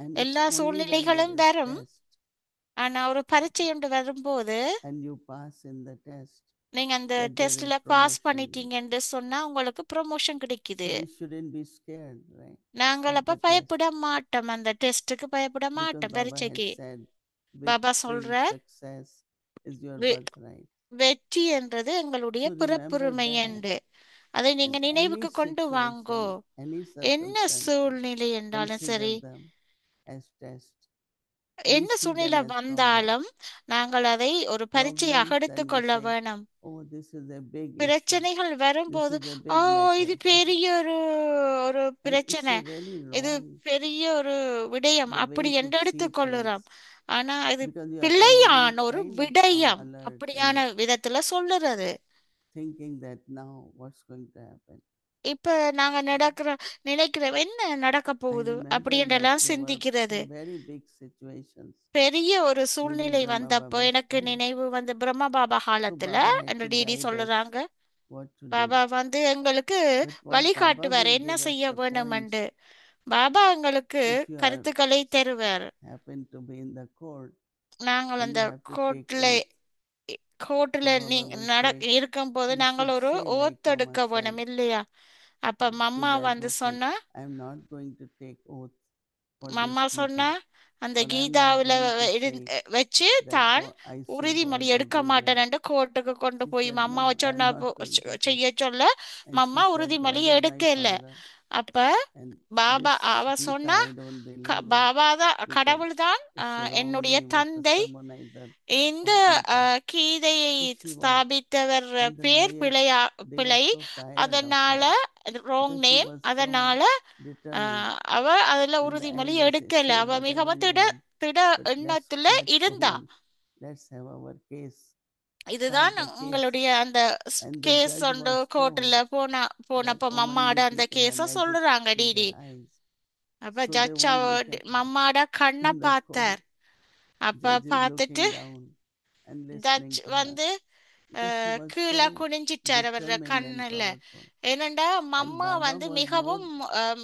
And it's எல்லா only when there சூழ்நிலைகளும் is வரும். test ஆனா ஒரு பரீட்சை ஒன்று வரும்போது and you pass in the test, நீங்க அந்த that there is டெஸ்ட்ல பாஸ் promotion. பண்ணிட்டீங்கன்னு சொன்னா உங்களுக்கு ப்ரொமோஷன் So கிடைக்குது. we shouldn't be scared, right? நாங்கள் Of அப்ப the test. பயப்பட மாட்டோம், அந்த டெஸ்ட்டுக்கு பயப்பட Because மாட்டோம், Baba had பரீட்சைக்கு. said, பாபா victory, சொல்றார், success is your வெ- birthright. வெற்றி என்றது எங்களுடைய So remember பிறப்புரிமை that. என்று. அதை நீங்க And any நினைவுக்கு கொண்டு வாங்கோ. situation, any என்ன circumstance, சூழ்நிலை என்றாலும் சரி, consider them as test. We என்ன see சூழ்நிலை them as problem. வந்தாலும் நாங்கள் அதை ஒரு பரீட்சையாக Problems, and we எடுத்துக்கொள்ள say, வேணும். oh, this is a big issue. பிரச்சனைகள் This வரும்போது, is a ஓ big இது matter. பெரிய ஒரு And it's பிரச்சனை, a very இது wrong பெரிய ஒரு விடயம், the அப்படி way to என்று see எடுத்துக்கொள்ளுறோம். things. ஆனா இது Because you are பிழையான already ஒரு kind of on விடயம், alert அப்படியான and விதத்துல சொல்லுறது. thinking that now what's going to happen. இப்ப நாங்க நினைக்கிறோம் என்ன நடக்க I போகுது remember அப்படின்றெல்லாம் that there were சிந்திக்கிறது. some very big situations பெரிய ஒரு during சூழ்நிலை Brahma வந்தப்போ Baba's எனக்கு time. நினைவு வந்து பிரம்ம பாபா So காலத்துல Baba had அந்த to டிடி guide us சொல்லுறாங்க, what to do. பாபா வந்து எங்களுக்கு But what Baba வழிகாட்டுவார் will என்ன give us செய்ய the வேணுமென்று. points பாபா எங்களுக்கு if you are கருத்துக்களை தருவார். happen to be in the court நாங்கள் and அந்த you have to take கோர்ட்ல oath. கோர்ட்ல So Baba நீங்க will say, இருக்கும்போது you நாங்கள் should ஒரு say like ஓத்தெடுக்க Mama said வேணும் இல்லையா? அப்ப to மம்மா that வந்து book, சொன்னா, I am not going to take oath for mamma this சொன்னா Gita, அந்த but I am not கீதாவுல going to say வச்சு that தான் God, I see உறுதிமொழி God எடுக்க everywhere. மாட்டேன்னு கோர்ட்டுக்கு கொண்டு She போய் said, mamma no, I am சொன்ன not going to take. செய்ய சொல்ல And மம்மா she said, உறுதிமொழி Baba, my எடுக்க இல்ல. father, அப்ப and பாபா this அவ Gita சொன்னா, I don't believe in Baba தான் because கடவுள் தான் it's a wrong என்னுடைய name of the தந்தை, sermonizer இந்த of Gita. கீதையை So she was. ஸ்தாபித்தவர் And the பேர் lawyers, பிழை, they were so tired of அதனால her wrong because she name, was so அதனால determined. அவ அதுல In the உறுதிமொழி end, they எடுக்கல. say அவ whatever மிகவும் you want, திட but எண்ணத்துல let's go இருந்தா. on. Let's have our case. இதுதான் Start the case. உங்களுடைய அந்த And the கேஸ் judge ஒன்று was கோர்ட்ல told போனப்ப that, oh, மம்மாட only அந்த people கேஸ have magic சொல்றாங்க in டிடி. their eyes, அப்ப so they judge won't look at her. மம்மாட கண்ணை In the court, பார்த்தார். அப்ப judge is பார்த்துட்டு looking down and listening judge to her வந்து because she was கீழே so குனிஞ்சிட்டார் our determined and கண்ணுல. powerful. ஏனண்டா And mamma Baba வந்து was more மிகவும்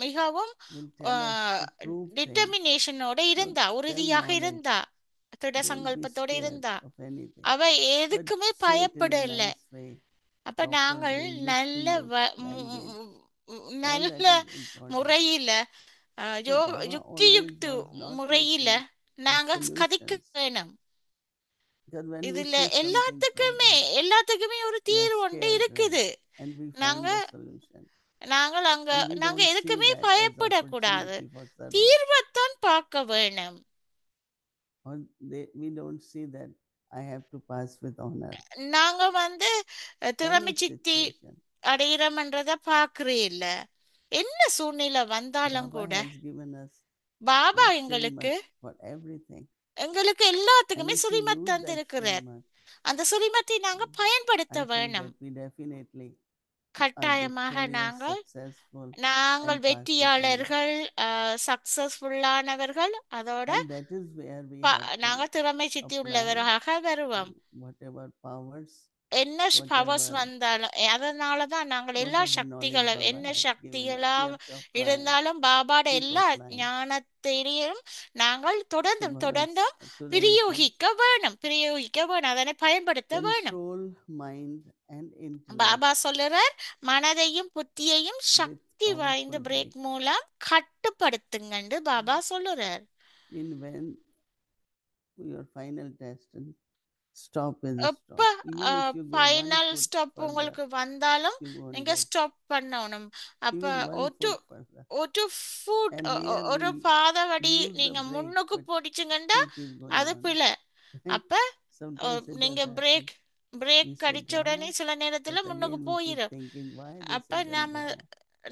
மிகவும் will tell us to prove things. டிட்டர்மினேஷனோட So இருந்தா, tell உறுதியாக knowledge. இருந்தா, திட Don't be சங்கல்பத்தோட scared இருந்தா. of anything. அவ But எதுக்குமே say it in a பயப்படல. nice way, அப்ப நாங்கள் properly, நல்ல யுக்தியுக் language. All நல்ல that is important. முறையில So Baba always யுக்தி was not முறையில looking for நாங்க கதைக்க solutions. வேணும். Because when we இதுல see something எல்லாத்துக்குமே ஒரு problem, we are தீர்வு ஒன்று scared, right? இருக்குது. And we find நாங்க the solution. நாங்கள் And we நாங்க don't see எதுக்குமே that as பயப்படக்கூடாது, opportunity for service. தீர்வைத்தான் பார்க்க வேணும். Or we don't see that I have to pass with honor. நாங்க வந்து திறமை Any சித்தி situation, அடையிறோம்ன்றத பாக்குறே இல்ல. என்ன சூழ்நிலை வந்தாலும் Baba கூட has given us Baba the எங்களுக்கு srimat for everything. எங்களுக்கு And எல்லாத்துக்குமே if we சுரிமத் use that தந்திருக்கிறார். srimat, அந்த சுரிமத்தை நாங்க பயன்படுத்த I think வேணும். that we definitely are கட்டாயமாக victorious, நாங்கள் successful, நாங்கள் and pass with honor. வெற்றியாளர்கள், சக்சஸ்ஃபுல்லானவர்கள், அதோட And that is where we have to நாங்க திறமை சித்தி apply உள்ளவராக வருவோம். whatever powers, என்ன பவர்ஸ் whatever வந்தாலும், அதனாலதான் நாங்கள் எல்லா whatever knowledge சக்திகளும், Baba என்ன has given us, we சக்திகளாம் have to apply, இருந்தாலும் பாபாட keep எல்லா applying. ஞானத்தையும் நாங்கள் தொடர்ந்தும் Tomorrow's today's பிரயோகிக்க வேணும், அதனை பயன்படுத்த வேணும். control mind and intellect Baba சொல்லுறார், மனதையும் புத்தியையும் with சக்தி வாய்ந்த powerful பிரேக் break. மூலம் கட்டுப்படுத்துங்கன்னு Baba சொல்லுறார். In when your final test and stop is a எப்ப stop. Even if you go one final foot stop further, உங்களுக்கு வந்தாலும் you won't நீங்க get ஸ்டாப் பண்ணணும். அப்ப even one ஒரு foot further. ஒரு ஃபுட் And here ஒரு we பாதவடி use the நீங்க brake, முன்னுக்கு but போடிச்சுங்கண்டா still keep going அது on. பிழை. அப்ப Sometimes it நீங்க does happen. Break We say அடிச்ச உடனே drama, சில நேரத்துல but முன்னுக்கு again we keep போயிரும். thinking, why this அப்ப is in drama?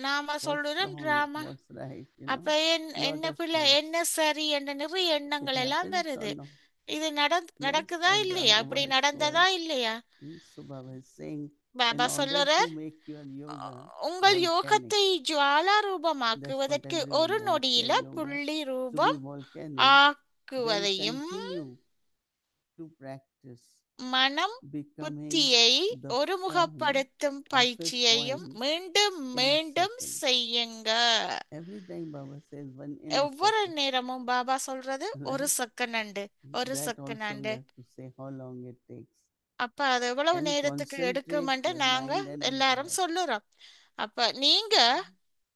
நாம What's சொல்றோம் wrong? டிராமா. What's right? அப்ப Lot என்ன of பிள்ளை, thoughts. என்ன சரி என்ற நிறைய It எண்ணங்கள் எல்லாம் happens or வருது. no? இது Yes நடக்குதா or இல்லையா? இப்படி Baba is நடந்ததா word. இல்லையா? So Baba is saying, in Baba order சொல்லுறார், to make your yoga உங்கள் volcanic, யோகத்தை ஜுவாலா that's what ரூபமாக்குவதற்கு everyone ஒரு wants நொடியில their yoga புள்ளி to be ரூபம் volcanic. Then ஆக்குவதையும் continue to practice மனம் becoming புத்தியை the point ஒருமுகப்படுத்தும் of a பயிற்சியையும் point மீண்டும் in மீண்டும் second. செய்யுங்க. Every time Baba says one in a ஒவ்வொரு second. நேரமும் பாபா சொல்றது ஒரு Right? செகண்ட், ஒரு That also second. we have to say how long it takes. அப்ப அது எவ்வளவு And நேரத்துக்கு concentrate எடுக்குமென்று your நாங்க mind and எல்லாரும் intellect. சொல்லுறோம். அப்ப நீங்க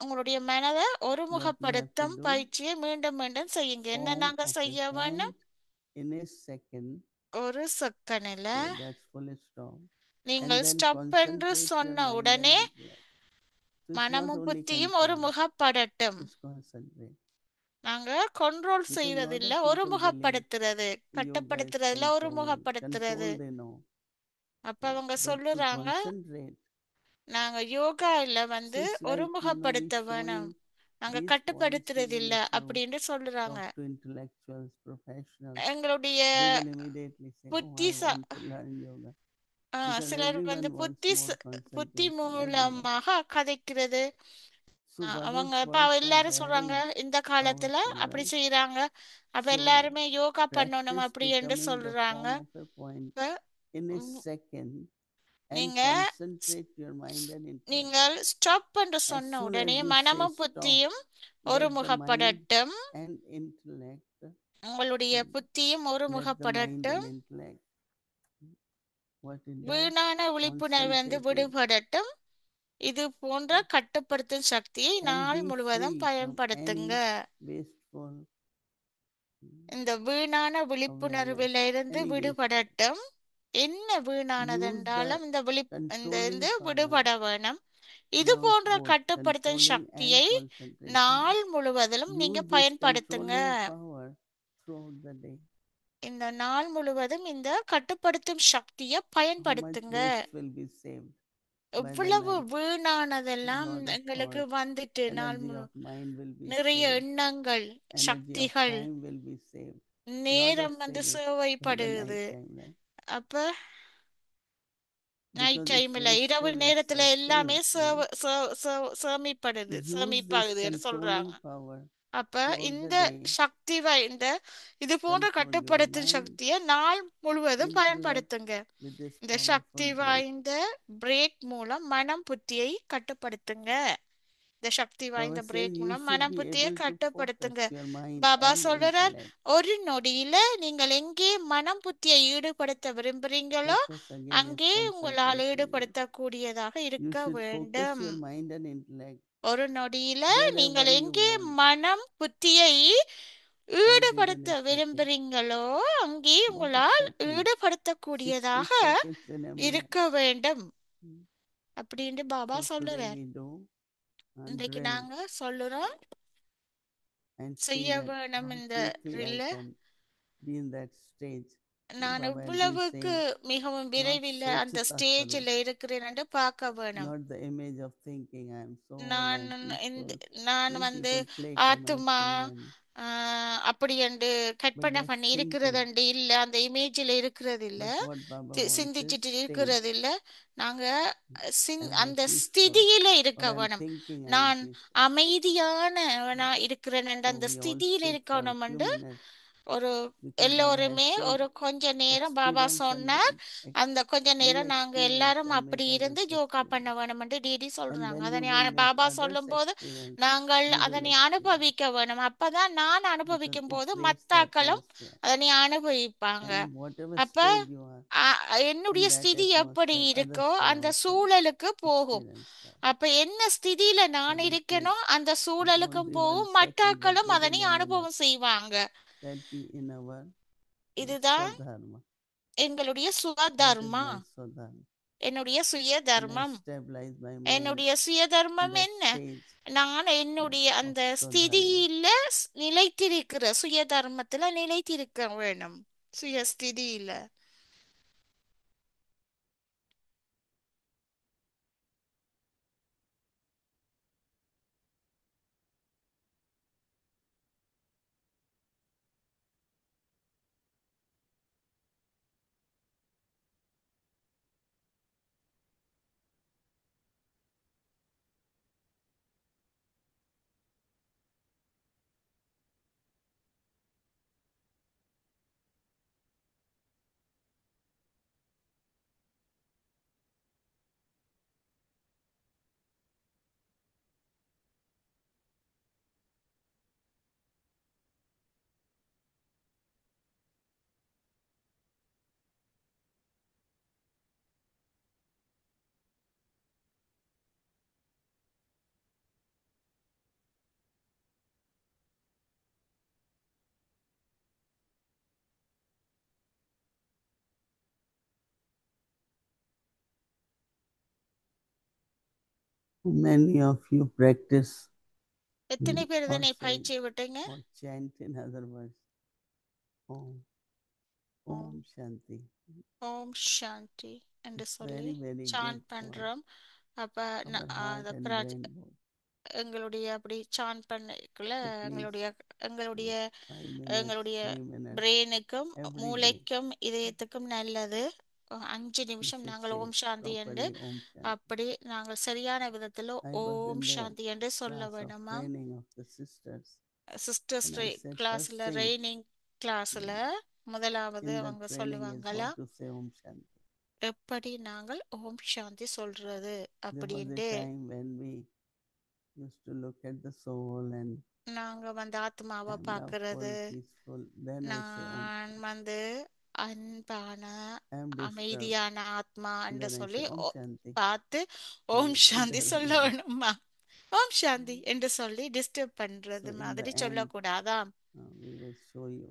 உங்களுடைய மனதை What you have to ஒருமுகப்படுத்தும் do, பயிற்சியை மீண்டும் மீண்டும் செய்யுங்க. என்ன form நாங்க of a செய்ய வேணும்? point in a second. ஒரு செகண்ட்ல So that's full stop. And நீங்கள் then ஸ்டாப் என்று concentrate your சொன்ன mind and உடனே intellect. So it's not மனமும் only புத்தியும் control, ஒருமுகப்படட்டும். just concentrate. நாங்க control Because lot செய்வதில்ல, of people believe ஒருமுகப்படுத்துறது, yoga is கட்டுப்படுத்துறதுல control. ஒருமுகப்படுத்துறது. Control they know. அப்ப அவங்க But to சொல்லுறாங்க, concentrate, நாங்க யோகால so it's like, ஒருமுகப்படுத்த we வேணும், showing நாங்க these points கட்டுப்படுத்துறது even இல்ல if you அப்படின்னு சொல்லுறாங்க. talk to intellectuals, professionals, எங்களுடைய they will immediately say, oh, I புத்திசா want to learn yoga. Because சிலர் everyone wants புத்தி more புத்தி concentration everywhere. மூலமாக கதைக்கிறது. So அவங்க Baba's இப்ப words are எல்லாரும் சொல்றாங்க very இந்த காலத்துல powerful, அப்படி right? செய்யறாங்க. அப்ப So எல்லாருமே யோகா பண்ணணும் practice அப்படி என்று becoming the சொல்றாங்க. form of a point இப்ப in a um, second and நீங்க concentrate your mind and intellect. நீங்கள் ஸ்டாப் என்று As சொன்ன soon as உடனே you say மனமும் stop, புத்தியும் let the mind ஒருமுகப்படட்டும். and intellect, உங்களுடைய புத்தியும் let the mind ஒருமுகப்படட்டும். and intellect, what it does, வீணான விழிப்புணர்வு concentrate it விடுபடட்டும். இது போன்ற கட்டுப்படுத்தும் சக்தியை and நாள் be முழுவதும் free from பயன்படுத்துங்க. any wasteful இந்த வீணான awareness, விழிப்புணர்வில இருந்து any waste. விடுபடட்டும். என்ன Use வீணானதென்றாலும் the இந்த controlling இந்த power, விடுபட வேணும். இது now போன்ற both கட்டுப்படுத்தும் controlling and சக்தியை concentration. நாள் முழுவதிலும் Use நீங்க this பயன்படுத்துங்க. controlling power throughout the day. இந்த நாள் முழுவதும் இந்த கட்டுப்படுத்தும் சக்தியை How much பயன்படுத்துங்க. waste will be saved by the எவ்வளவு night? வீணானதெல்லாம் Lot of எங்களுக்கு thoughts, வந்துட்டு நாள் energy முழு of mind will be நிறைய saved, எண்ணங்கள், energy of சக்திகள், time will be saved. Lot of நேரம் saved by the சேவைப்படுது. night time, right? அப்ப நைட் Because it's டைம்ல இரவு wasteful, நேரத்துல it's எல்லாமே saved, right? சேமிப்படுது, Use this சேமிப்பாகுதுன்னு controlling சொல்றாங்க. power அப்ப throughout இந்த the day. சக்தி வாய்ந்த இது போன்ற Control your கட்டுப்படுத்தும் mind, சக்தியை நாள் முழுவதும் intellect பயன்படுத்துங்க. with this இந்த powerful சக்தி break. வாய்ந்த பிரேக் மூலம் மனம் புத்தியை கட்டுப்படுத்துங்க. இந்த சக்தி வாய்ந்த Baba says பிரேக் you மூலம் should மனம் be புத்தியை able to கட்டுப்படுத்துங்க. focus your mind Baba and சொல்றார், intellect. ஒரு நொடியில நீங்கள் எங்கே மனம் புத்தியை ஈடுபடுத்த விரும்புறீங்களோ Focus again is அங்கே உங்களால் concentration. ஈடுபடுத்தக்கூடியதாக You இருக்க should focus வேண்டும். your mind and intellect ஒரு நொடியில wherever நீங்கள் you எங்கே want, மனம் புத்தியை and within ஈடுபடுத்த a second. விரும்புறீங்களோ அங்கே Not a உங்களால் second, 60 ஈடுபடுத்தக்கூடியதாக seconds in a minute. இருக்க வேண்டும் Hmm. அப்படின்னு Baba So today சொல்லுறார். we do and இன்றைக்கு drill நாங்க சொல்லுறோம் and see செய்ய that வேணும் how இந்த quickly I ட்ரில்ல. can be in that stage. So நான் Baba will be இவ்வளவுக்கு saying, மிகவும் not விரைவில் அந்த Sochita Swarup, ஸ்டேஜில் இருக்கிறேன் என்று பார்க்க வேணும். not the image of thinking I am so old நான் and இந்த peaceful. நான் Many people play come and ஆத்துமா sing and அப்படி என்று but கற்பனை that's பண்ணி thinking. இருக்கிறது இல்ல, அந்த இமேஜில் இருக்கிறது இல்ல, But what Baba wants is சிந்திச்சுட்டு state. இருக்கிறது இல்ல. நாங்க Am I அந்த peaceful ஸ்திதியில or இருக்க I'm வேணும். thinking I am நான் peaceful? அமைதியானவனா இருக்கிறேன் என்ற So அந்த we all ஸ்திதியில் sit for a இருக்கணும் few என்று minutes ஒரு because Baba has எல்லோருமே seen ஒரு கொஞ்ச நேரம் பாபா experience and சொன்னார், அந்த கொஞ்ச you நேரம் நாங்க experience எல்லாரும் and அப்படி make இருந்து others யோகா பண்ண experience. வேணும் என்று டிடி And சொல்றாங்க. when you அதனை will make பாபா others சொல்லும் போது experience, நாங்கள் you will அதனை experience. அனுபவிக்க வேணும். அப்பதான் நான் Because அனுபவிக்கும் it போது creates the மத்தாக்களும் atmosphere. அதனை அனுபவிப்பாங்க. And whatever அப்ப stage you are, என்னுடைய in that ஸ்திதி எப்படி atmosphere, others இருக்கோ will அந்த also சூழலுக்கு போகும். experience that. அப்ப என்ன ஸ்திதியில So நான் we say இருக்கணும் அந்த it won't சூழலுக்கும் be 1 போகும், second, but மட்டாக்களும் அதனை within a minute அனுபவம் செய்வாங்க. that be in our இதுதான் Swadharma. எங்களுடைய What is சுயதர்மா, my Swadharma? என்னுடைய And I சுயதர்மம். stabilize my mind என்னுடைய in சுயதர்மம் that என்ன? stage நான் என்னுடைய of அந்த Swadharma. ஸ்திதியில நிலைத்திருக்கிற சுயதர்மத்துல நிலைத்திருக்க வேணும், சுயஸ்திதியில. Many of you practice எத்தனை பேர் or இதனை say பயிற்சி விட்டீங்க? or chant in other words. Om, Om Shanti. ஓம் சாந்தி என்று It's சொல்லி very, very சான் good for பண்றோம். அப்ப our heart and brain both. எங்களுடைய அப்படி சான் பண்ணக்குள்ள At least எங்களுடைய எங்களுடைய 5 minutes, எங்களுடைய 3 minutes பிரெயினுக்கும் every day. மூளைக்கும் இதயத்துக்கும் நல்லது. 5 We நிமிஷம் should நாங்கள் say ஓம் சாந்தி என்று properly Om Shanti. அப்படி நாங்கள் சரியான விதத்தில் I was Om in the சாந்தி என்று சொல்ல class of வேணுமா? training of the sisters. Sisters And I said, கிளாஸ்ல first thing ரெய்னிங் கிளாஸ்ல முதலாவது in that அவங்க training is சொல்லுவாங்களா how to say Om Shanti. எப்படி நாங்கள் ஓம் சாந்தி சொல்றது There was a அப்படின்ட்டு time when we used to look at the soul and நாங்க வந்து ஆத்மாவை I'm பார்க்கறது. loveful, peaceful. Then I say Om நான் Shanti. வந்து அன்பான I am disturbed. அமைதியான ஆத்மா என்று Then I சொல்லி say Om Shanti. பார்த்து So Om it Shanti doesn't சொல்ல matter. வேணுமா? ஓம் சாந்தி என்று சொல்லி டிஸ்டர்ப் பண்றது So in மாதிரி the end, சொல்லக்கூடாதா? we will show you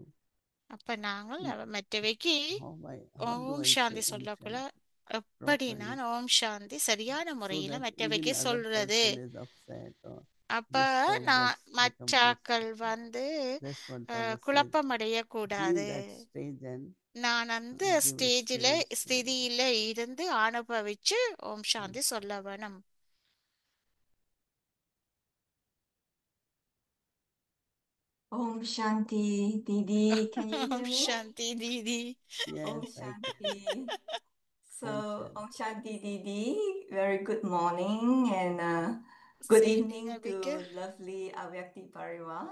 அப்ப நாங்கள் மற்றவைக்கு how do Om I Shanti say Om சொல்லக்குள்ள Shanti எப்படி properly, நான் ஓம் சாந்தி சரியான so முறையில that மற்றவைக்கு even other சொல்றது. person is upset or அப்ப disturbed நான் gets become மற்றாக்கள் peaceful. வந்து That's what Baba said. குழப்பமடைய Be கூடாது. that stage and நான் அந்த give ஸ்டேஜில் experience. ஸ்திதியில இருந்து அனுபவிச்சு ஓம் சாந்தி சொல்ல வேணும். Om Shanti, Didi. Can you hear Om me? Shanti Didi. Om Yes, I can. Shanti. So, Shanti. Om Shanti, Didi. Very good morning and good செய்தி evening நபிக்கு to lovely Avyakti Parivar.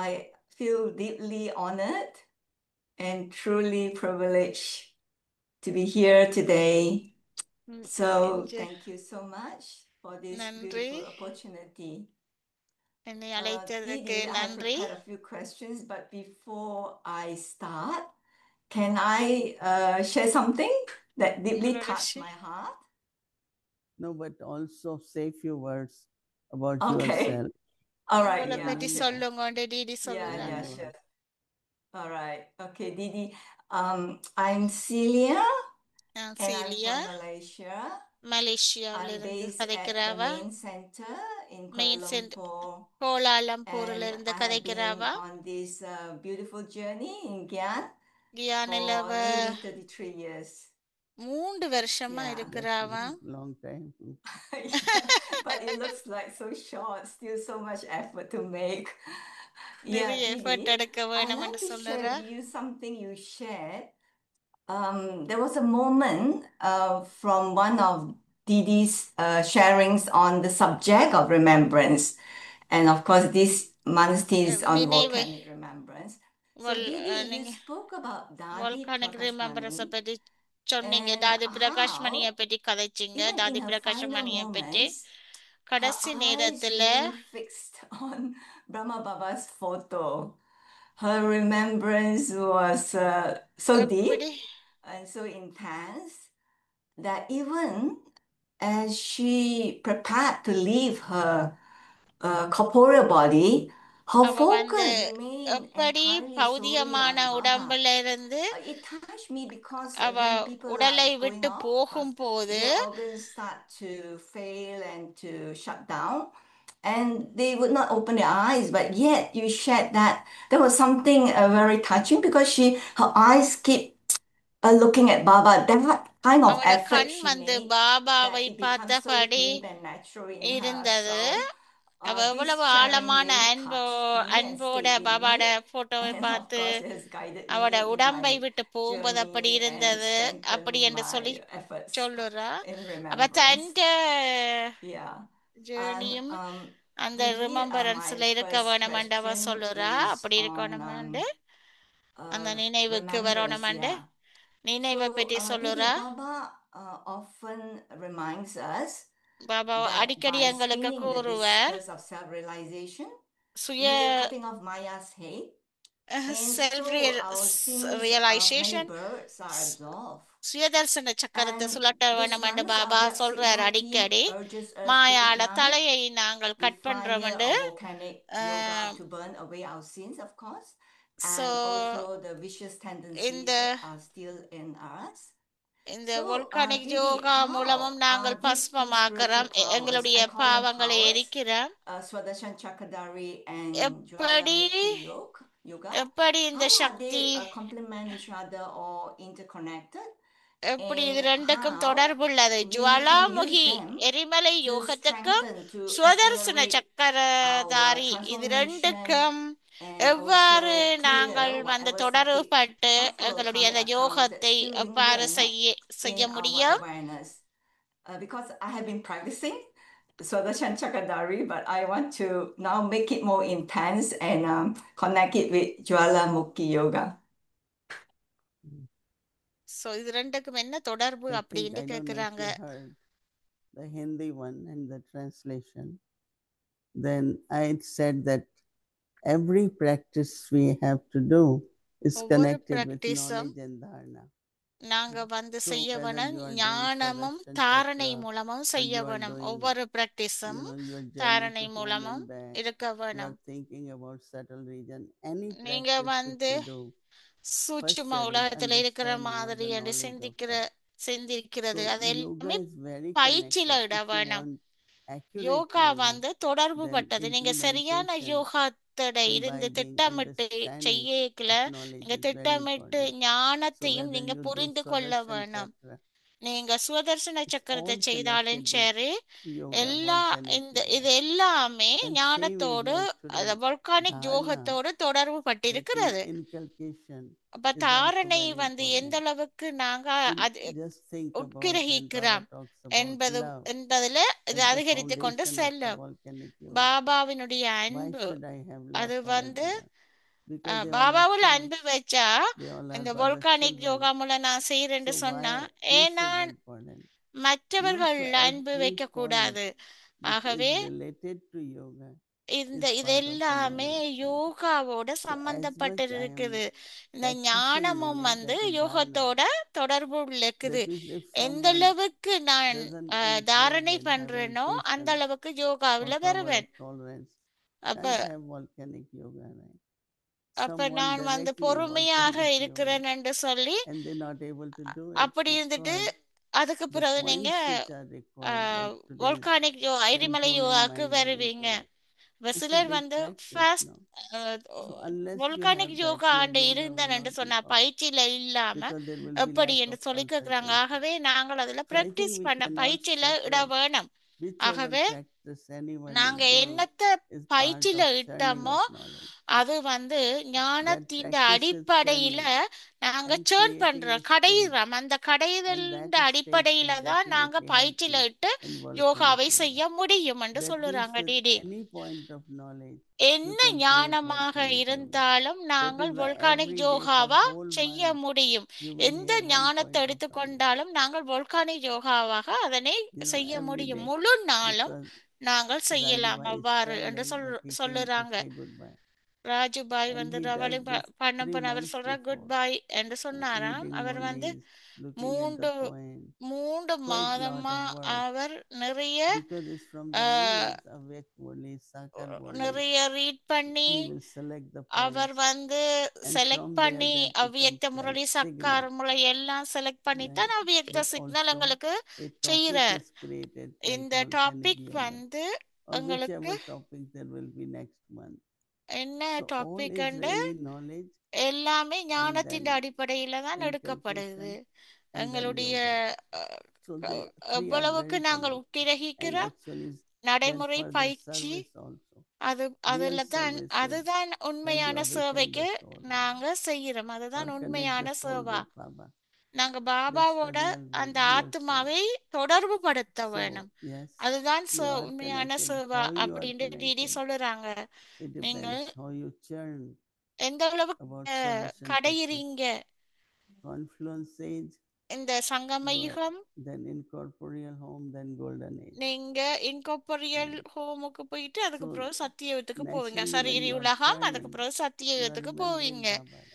I feel deeply honored and truly privileged to be here today. So, இன்று thank you so much for this நன்றி. beautiful opportunity. என்னை அழைத்ததற்கு Didi, I நன்றி. prepared a few questions, but before I start, can I share something that deeply உங்களோட touched my heart? No, but also say few words about Okay. yourself. All right. உங்களை Yeah, பற்றி sure. சொல்லுங்க DD Yeah, சொல்லுங்க. yeah, Dhanyavad. sure. All right. Okay, Didi. I'm Celia நான் and I'm சீலியா from Malaysia. மலேசியாவில் I'm இருந்து based at the கதைக்கிறாவா? main center in Kuala main centre Lumpur. கோலாலம்பூர்ல And இருந்து I have been கதைக்கிறாவா? on this beautiful journey in Gyan கியானில for nearly 33 years. 3 வருஷமா Yeah. இருக்கிறாவா? That's long time. Yeah, but it looks like so short, still so much effort to make. Yeah, நிறைய effort Didi, எடுக்க I'd வேணும் like என்று to share சொல்லுறா. with you something you shared. There was a moment from one of Didi's sharings on the subject of remembrance. And of course, this month is on நினைவு volcanic remembrance. So, Didi, you நீங்க spoke about Dadi volcanic ரிமெம்பரன்ஸை Prakashmani பற்றி சொன்னீங்க. and தாதி பிரகாஷ் மணியை how, பற்றி கதைச்சிங்க. even தாதி in her Prakash final மணியை பற்றி moments, her கடைசி eyes நேரத்துல remain fixed on Brahma Baba's photo. Her remembrance was so deep எப்படி and so intense that even as she prepared to leave her corporeal body, her அவ வந்து focus remained எப்படி entirely solely பௌதிகமான on Baba. உடம்புல இருந்து It touched me because அவ when people உடலை are going விட்டு off, போகும்போது their organs start to fail and to shut down, and they would not open their eyes. But yet you shared that there was something very touching because her eyes keep looking at Baba. That kind of அவட effort கண் she வந்து made, பாபாவை that it becomes so பார்த்தபடி deep and natural in இருந்தது. her. So அவ this எவ்வளவு sharing ஆழமான really touched me and அன்போட stayed with பாபாட me. போட்டோவை And of பார்த்து course, it has guided me அவட in உடம்பை my விட்டு போகும்போது அப்படி journey and இருந்தது அப்படி strengthened என்று சொல்லி my efforts சொல்லுறா. in அவ remembrance. தந்த Yeah. And ஜேர்னியும் அந்த Didi, ரிமெம்பரன்ஸ்ல my இருக்க first வேணுமெண்டு அவ question சொல்லுறா. is அப்படி on இருக்கணுமெண்டு அந்த நினைவுக்கு remembrance. வரணுமெண்டு Yeah. நினைவை So, பற்றி Didi, சொல்லுறா. Baba often reminds us Baba that அடிக்கடி by எங்களுக்கு spinning the கூறுவார், discus of self-realization, சுய we are cutting off Maya's head, and self so our sins of many realisation births are absolved. சுயதர்சன சக்கரத்தை And சுழட்ட this வேணுமெண்டு month, Baba Avyakti சொல்றார் அடிக்கடி. urges us to மாயாட ignite தலையை நாங்கள் the cut fire பண்றோமெண்டு. of volcanic yoga to burn away our sins, of course, so and also the vicious tendencies இந்த that are still in us. இந்த So, volcanic Didi, yoga மூலமும் how நாங்கள் these பஸ்பமாக்குறோம் spiritual powers, எங்களுடைய I call them பாவங்களை powers, எரிக்கிறோம். Swadharshana Chakradhari and எப்படி Jwalamukhi Yoga, எப்படி இந்த how are Sakthi they complement each other or interconnected? எப்படி இது And ரெண்டுக்கும் how தொடர்புள்ளது? we can use Jwalamukhi them எரிமலை to யோகத்துக்கும் strengthen, to சுவதர்சன accelerate our Chakradhari இது transformation ரெண்டுக்கும் and எவ்வாறு also clear நாங்கள் whatever தொடர்புபட்டு subtle எங்களுடைய அந்த karmic accounts that யோகத்தை still எவ்வாறு linger செய்ய in our முடியும்? awareness. Because I have been practicing Swadharshana Chakradhari, but I want to now make it more intense and connect it with Jwalamukhi Yoga. So இது ரெண்டுக்கும் என்ன தொடர்பு I think, அப்படின்னு I don't know if கேக்குறாங்க. you heard the Hindi one and the translation. Then I said that every practice we have to do is ஒவ்வொரு connected with பிராக்டிஸும் knowledge and dharana. நாங்க So செய்ய whether வேணும், you are doing ஞானமும் Swadharshana தாரணை Chakra மூலமும் or செய்ய you are வேணும். doing, ஒவ்வொரு பிராக்டிஸும் your journey தாரணை to home மூலமும் and back, இருக்க you are வேணும். thinking about subtle region, any நீங்க practice that you do, first சூட்சும there is உலகத்துல இருக்கிற understanding of மாதிரி the என்று knowledge of that. சிந்திக்கிறது So அது yoga எல்லாமே is very பயிற்சியில connected. இட If you வேணும். want accurate யோகா yoga, தொடர்பு then பட்டது. நீங்க சரியான implementation, யோகாத்தோட இருந்து imbibing, திட்டமிட்டு understanding செய்யக்கல of knowledge நீங்க is very திட்டமிட்டு important. So ஞானத்தையும் whether நீங்க you do புரிந்து கொள்ள Swadharshana வேணும். Chakra, நீங்க சுதர்சன it's சக்கரத்தை all செய்தாலும் connected with சரி, yoga, எல்லா volcanic இது yoga. எல்லாமே And same is ஞானத்தோடு like அந்த today, volcanic dharana, யோகத்தோடு தொடர்பு that is பட்டிருக்கிறது. inculcation, அப்ப is also தாரணை very எந்த important. அளவுக்கு நாங்க To just think about when Baba உட்கிரகிக்கிறோம் talks about love என்பதுல இது as the அதிகரித்து கொண்டு foundation of the செல்லும். volcanic yoga. பாபாவினுடைய Why அன்பு should I have love அது for everyone? Because they all are பாபாவுல sons. அன்பு வச்சா They all are இந்த Baba's volcanic children. Yoga மூலம் நான் செய்யறேன்னு So சொன்னா why he ஏன்னா should be important? Not மற்றவர்கள் so அன்பு every வைக்க point கூடாது. which ஆகவே is related to yoga இது is part of the எல்லாமே knowledge. யோகாவோட So as much I am சம்பந்தப்பட்டிருக்குது. இந்த practicing ஞானமும் knowledge that is dharana, யோகத்தோட தொடர்பு இருக்குது. that is if எந்த someone அளவுக்கு நான் doesn't improve தாரணை in having பண்றேனோ அந்த patience அளவுக்கு or யோகாவில power வருவேன். of tolerance, அப்ப can't have volcanic yoga, right? அப்ப Someone நான் directly பொறுமையாக volcanic yoga இருக்கிறேன் என்று சொல்லி and they're not able to do it அப்படி இருந்துட்டு because அதுக்கு the பிறகு points நீங்க which are required, like today, volcanic எரிமலை controlling யோகாக்கு mind and வருவீங்க. intellect, it's a சிலர் big practice, fast no? So unless you volcanic have that, yoga your ஆண்டு yoga இருந்தேன் will என்று not be சொன்னா powerful பயிற்சியில இல்லாம because there will be எப்படி lack என்று of சொல்லி கேக்குறாங்க. concentration. ஆகவே நாங்கள் அதுல So I think practice we பண்ண cannot பயிற்சியில இட separate வேணும். whichever ஆகவே practice anyone நாங்க is doing என்னத்த is part பயிற்சியில of churning இட்டோமோ of knowledge. அது That ஞானத்தின் practice is அடிப்படையில churning நாங்க and சேர்ன் creating பண்றோம், a state, கடையிறோம். அந்த and கடைதல் that state அடிப்படையில can தான் நாங்க definitely help பயிற்சியில you இட்டு in volcanic யோகாவை yoga. செய்ய முடியும் என்று That means சொல்லுறாங்க with Didi. any point of knowledge என்ன you can create ஞானமாக volcanic yoga. இருந்தாலும் That நாங்கள் is why volcanic every day for யோகாவா whole செய்ய month முடியும். you will எந்த hear one ஞானத்தை point of knowledge எடுத்துக்கொண்டாலும் நாங்கள் volcanic யோகாவாக அதனை செய்ய every முடியும். day முழு நாளும் because நாங்கள் செய்யலாம் Rajubai is அவ்வாறு என்று traveling, but he came to சொல்லுறாங்க. say goodbye. Rajubhai And he ரவலி does this பண்ண 3 அவர் months சொல்றார் குட் before, பை என்று சொன்னாராம். reading our only, looking at the மூன்று point, மூன்று quite lot மாதமா of work அவர் நிறைய because it's from the veins of Murli, Sakar Murli. நிறைய ரீட் பண்ணி He will select the அவர் points and select from there பண்ணி that அவ்வியக்த becomes Murli like Sakar signal, முறை எல்லாம் செலக்ட் பண்ணி right? தான் அவ்வியக்த But சிக்னல் also எங்களுக்கு a topic செய்யறார். is created like இந்த volcanic டாபிக் yoga or எங்களுக்கு whichever topic there will be next month. என்ன So all topic is really knowledge எல்லாமே and ஞானத்தின் then அடிப்படையில தான் எடுக்கப்படுது. inculcation and then எங்களுடைய yoga. So the three are எவ்வளவுக்கு very நாங்கள் connected and உக்கிரகிக்கிறோம் actually is then நடைமுறை for the பயிற்சி service also. Real அதுல தான் service is அதுதான் when you உண்மையான awaken சேவைக்கு the soul நாங்க செய்யறோம். or அதுதான் connect உண்மையான the soul Seva. with Baba. நாங்க That's the பாபாவோட அந்த real ஆத்மாவை தொடர்பு படுத்த So வேணும். yes, அதுதான் you are உண்மையான connected. Seva How you are அப்படின்னு டிடி connected, சொல்லுறாங்க. it நீங்கள் depends how you churn எந்த அளவுக்கு about Swadharshana Chakra. கடையிறீங்க. Confluence age, இந்த சங்கம யுகம் then incorporeal home, then golden age. நீங்க இன்கார்போரியல் ஹோமுக்கு போயிட்டு அதுக்கு So பிறகு சத்தியத்துக்கு போவீங்க. naturally when சரீரி you are உலகம் அதுக்கு churning, பிறகு you are சத்தியத்துக்கு remembering போவீங்க. Baba, right?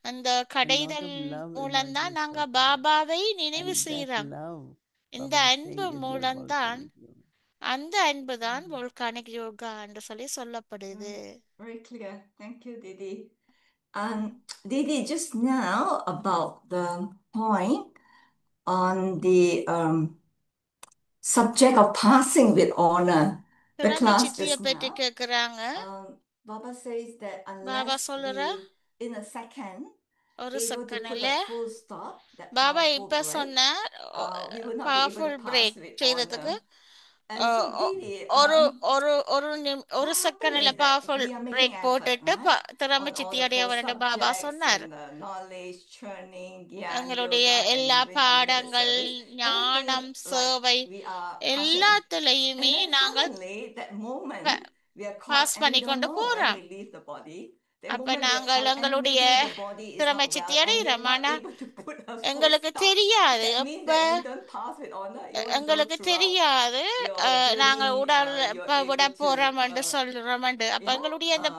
அந்த And lot கடைதல் of love மூலம்தான் emerges நாங்க from that. பாபாவை நினைவு And that செய்யறோம். love, இந்த Baba is அன்பு saying, is your மூலம்தான் volcanic yoga. அந்த அன்புதான் volcanic யோகா என்று சொல்லப்படுது. Very clear. Thank you, Didi. Didi, just now about the point on the subject of passing with honor. The திறமை class சித்திய just பற்றி now, கேக்குறாங்க. Baba says that Baba unless சொல்லுற we, in a second, ஒரு able to செகண்ட்ல put a full stop, that Baba powerful இப்ப break, சொன்னார் we will not be able to powerful pass break with செய்யறதுக்கு honor. And ah, so ஒ- really, ஒரு ஒரு ஒரு ஒரு what happened செகண்ட்ல is that powerful we are making break effort, போட்டுட்டு right? திறமை On all சித்தி the அடைய four வேண்டும் பாபா subjects சொன்னார். and the knowledge, churning, gyan, எங்களுடைய yoga, and எல்லா even unlimited பாடங்கள் service. ஞானம் Everything, like, சேவை we are passing. And எல்லாத்துலயுமே then நாங்கள் suddenly, that moment, we are caught pass and we பண்ணி don't கொண்டு know when போறோம். we leave the body. The அப்ப moment we are நாங்கள் caught, and எங்களுடைய maybe the body is திறமை not சித்தி well, and we are அடைகிறோம். not ஆனா able to put a full எங்களுக்கு stop. தெரியாது That means எப்ப that we don't pass with honor. You want to go எங்களுக்கு throughout தெரியாது your நாங்கள் journey, உடல் you're இப்ப விட able to, போறோம் என்று சொல்றோம். அப்ப you know, எங்களுடைய அந்த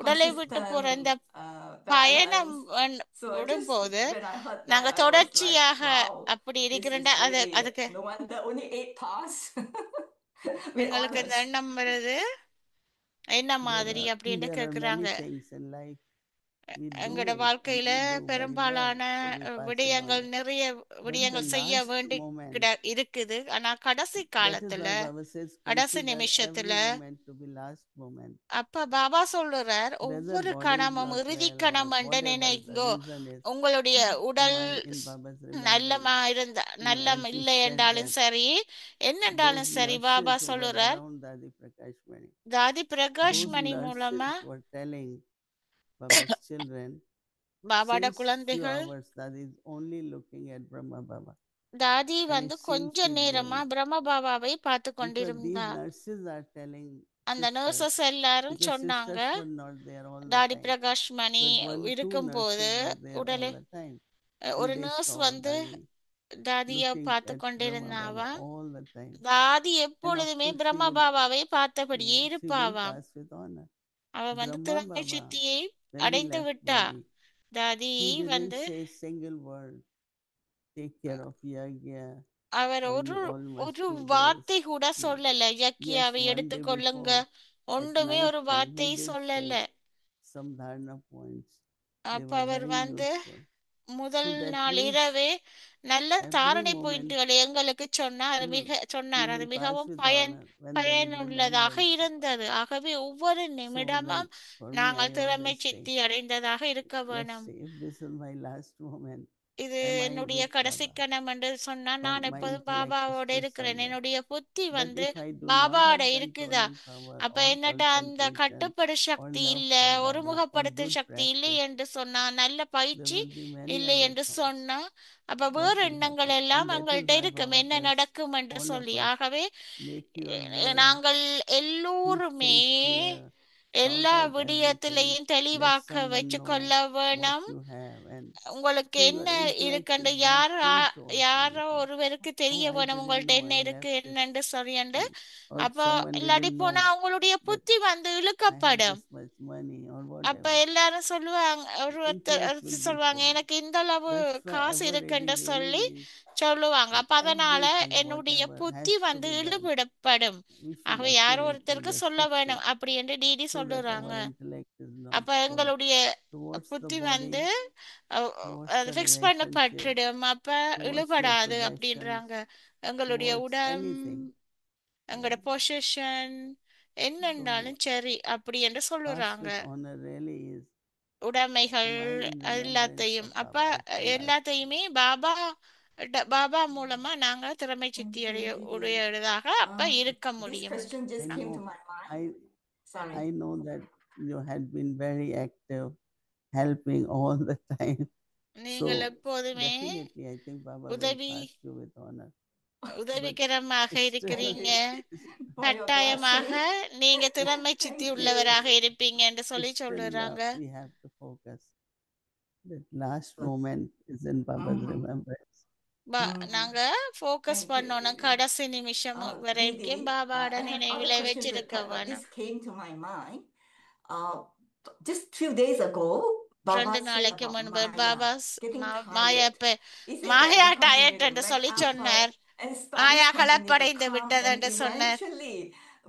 உடலை விட்டு போற இந்த consistent பயணம் balance. So just விடும்போது when I heard நாங்க that, I was like, தொடர்ச்சியாக wow, அப்படி this is இருக்கிற really, அதுக்கு no wonder only 8 pass with எங்களுக்கு இந்த honors. எண்ணம் வருது. என்ன மாதிரி அப்படின்னு There are கேக்குறாங்க. many things in life we do எங்களோட it and வாழ்க்கையில we do very well, பெரும்பாலான so we pass it விடயங்கள் on. நிறைய But the விடயங்கள் செய்ய last வேண்டி moment, இருக்குது. ஆனா கடைசி that is காலத்துல why Baba says, கடைசி consider நிமிஷத்துல every moment to be last moment. அப்ப பாபா சொல்லுறார், Whether ஒவ்வொரு body is கணமும் not இறுதி well or கணம் என்று whatever the நினைங்கோ. reason is, உங்களுடைய உடல் why in Baba's நல்லமா remembrance, இருந்த as நல்ல you இல்லை said என்றாலும் that சரி those என்னென்றாலும் சரி Baba nurses who were சொல்லுறார், around Dadi Prakash Mani, தாதி பிரகாஷ் those மணி மூலமா nurses were telling Baba's children, பாபாட since few குழந்தைகள் hours Dadi is only looking at Brahma Baba தாதி and வந்து it seems கொஞ்ச she's நேரமா going. பிரம்ம பாபாவை பார்த்து Because these கொண்டிருந்தா. nurses are telling அந்த sisters, நர்சஸ் எல்லாரும் because சொன்னாங்க, sisters were not there all the தாடி time, Prakash Mani but one, two இருக்கும்போது nurses were there all உடலை the time. ஒரு And they நர்ஸ் saw வந்து Dadi தாதிய looking பார்த்து at Brahma கொண்டிருந்தாவா. Baba all the time. தாதி And of எப்பொழுதுமே course, பிரம்ம பாபாவை பார்த்தபடியே she will இருப்பாவாம். pass with honor. அவ வந்து Brahma திறமை Baba, சித்தியை when he அடைந்து left விட்டா. body, தாதி he didn't வந்து say a single word. Take care of Yagya. Our Or ஒரு you all must ஒரு do this. வார்த்தை கூட No. சொல்லல. Yes, யக்கியாவை one day எடுத்துக்கொள்ளுங்க, before, at ஒன்றுமே night ஒரு time, he வார்த்தை did சொல்லல. say some dharana points. They அப்ப were அவர் very வந்து useful. முதல் So that நாள் means இரவே நல்ல every தாரணை moment, பாயிண்ட்களை எங்களுக்கு சொன்னார். you will சொன்னார். அது pass மிகவும் with honor when there is பயனுள்ளதாக remembrance. இருந்தது. ஆகவே ஒவ்வொரு So நிமிடமும் like for me, I நாங்கள் திறமை always சித்தி think, அடைந்ததாக இருக்க let's வேணும். say if this is my last moment, இது am I என்னுடைய with கடைசி Baba? கணம் என்று சொன்னா Or நான் my எப்போதும் intellect is பாபாவோட still இருக்கிறேன். somewhere? என்னுடைய புத்தி But வந்து if I do not பாபாவோட have இருக்குதா. controlling power அப்ப or என்னட்ட அந்த concentration கட்டுப்படு or சக்தி love இல்ல, for Baba or ஒருமுகப்படுத்தும் good சக்தி இல்லை practice, என்று சொன்னா, நல்ல there பயிற்சி will be many இல்லை other என்று thoughts. சொன்னா, அப்ப What வேறு will எண்ணங்கள் happen? எல்லாம் And that is எங்கள்கிட்ட why இருக்கும், Baba என்ன tells நடக்கும் என்று all of சொல்லி. us, ஆகவே make your mind, நாங்கள் keep எல்லோருமே things clear, sort எல்லா out everything, விடயத்திலையும் let தெளிவாக்க someone வச்சு know கொள்ள what வேணும். you have, and உங்களுக்கு so என்ன the intellect இருக்குன்னு is not full towards யாரோ anything. ஒருவருக்கு தெரிய Oh, I வேணும் didn't உங்கள்ட்ட know, என்ன I இருக்கு left it, என்னன்னு சொல்லிண்டு. or அப்போ someone இல்லாட்டி didn't போனா know உங்களுடைய that புத்தி வந்து I have இழுக்கப்படும். this much money or அப்ப whatever. எல்லாரும் சொல்லுவாங்க, Intellect will ஒருத்தர் be சொல்லுவாங்க, full. எனக்கு இந்த அளவு That's why காசு our இருக்குன்னு daily சொல்லி living is சொல்லுவாங்க. that அப்ப அதனால everything, என்னுடைய whatever புத்தி has to வந்து be done, இழுவிடப்படும். we should ஆகவே யாரோ accurately ஒருத்தருக்கு சொல்ல restrict it வேணும் அப்படி என்று டிடி so that சொல்லுறாங்க. our intellect is not அப்ப full எங்களுடைய towards the புத்தி body, வந்து towards அது the ஃபிக்ஸ் relationship, பண்ணப்பட்டுடும். அப்ப towards your இழுபடாது possessions, அப்படின்றாங்க. எங்களுடைய towards உடம், anything. எங்களோட பொசிஷன் என்னன்னாலும் So சரி அப்படி என்று pass சொல்லுறாங்க. with honor really is உடைமைகள் while in remembrance எல்லாத்தையும். of அப்ப Baba at the last. எல்லாத்தையுமே பாபா மூலமா நாங்க திறமை சித்தி Thank you, Didi. உடையதாக அப்ப இருக்க This முடியும். question just I came to know, my mind. Sorry. I know that you had been very active, helping all the time. So நீங்கள் எப்போதுமே definitely, I think Baba will உதவி pass you with honor. But உதவிகரமாக still, இருக்கிறீங்க. For your கட்டாயமாக blessing. நீங்க திறமை சித்தி Thank you. உள்ளவராக இருப்பீங்க என்று சொல்லி still சொல்லுறாங்க. we have to focus. That last moment is in Baba's remembrance. நாங்க ஃபோக்கஸ் Thank you, பண்ணணும். Didi. கடைசி நிமிஷம் வரைக்கும் Didi, பாபாட I have நினைவில other questions வச்சிருக்க required, but வேணும். this came to my mind. Just few days ago, Baba 2 said நாளைக்கு about முன்பு Maya Baba getting Maya tired. He said that Maya we diet continue என்று to சொல்லி make effort சொன்னார். and Maya storms continue to கலப்படைந்து come, விட்டது and என்று சொன்னார். eventually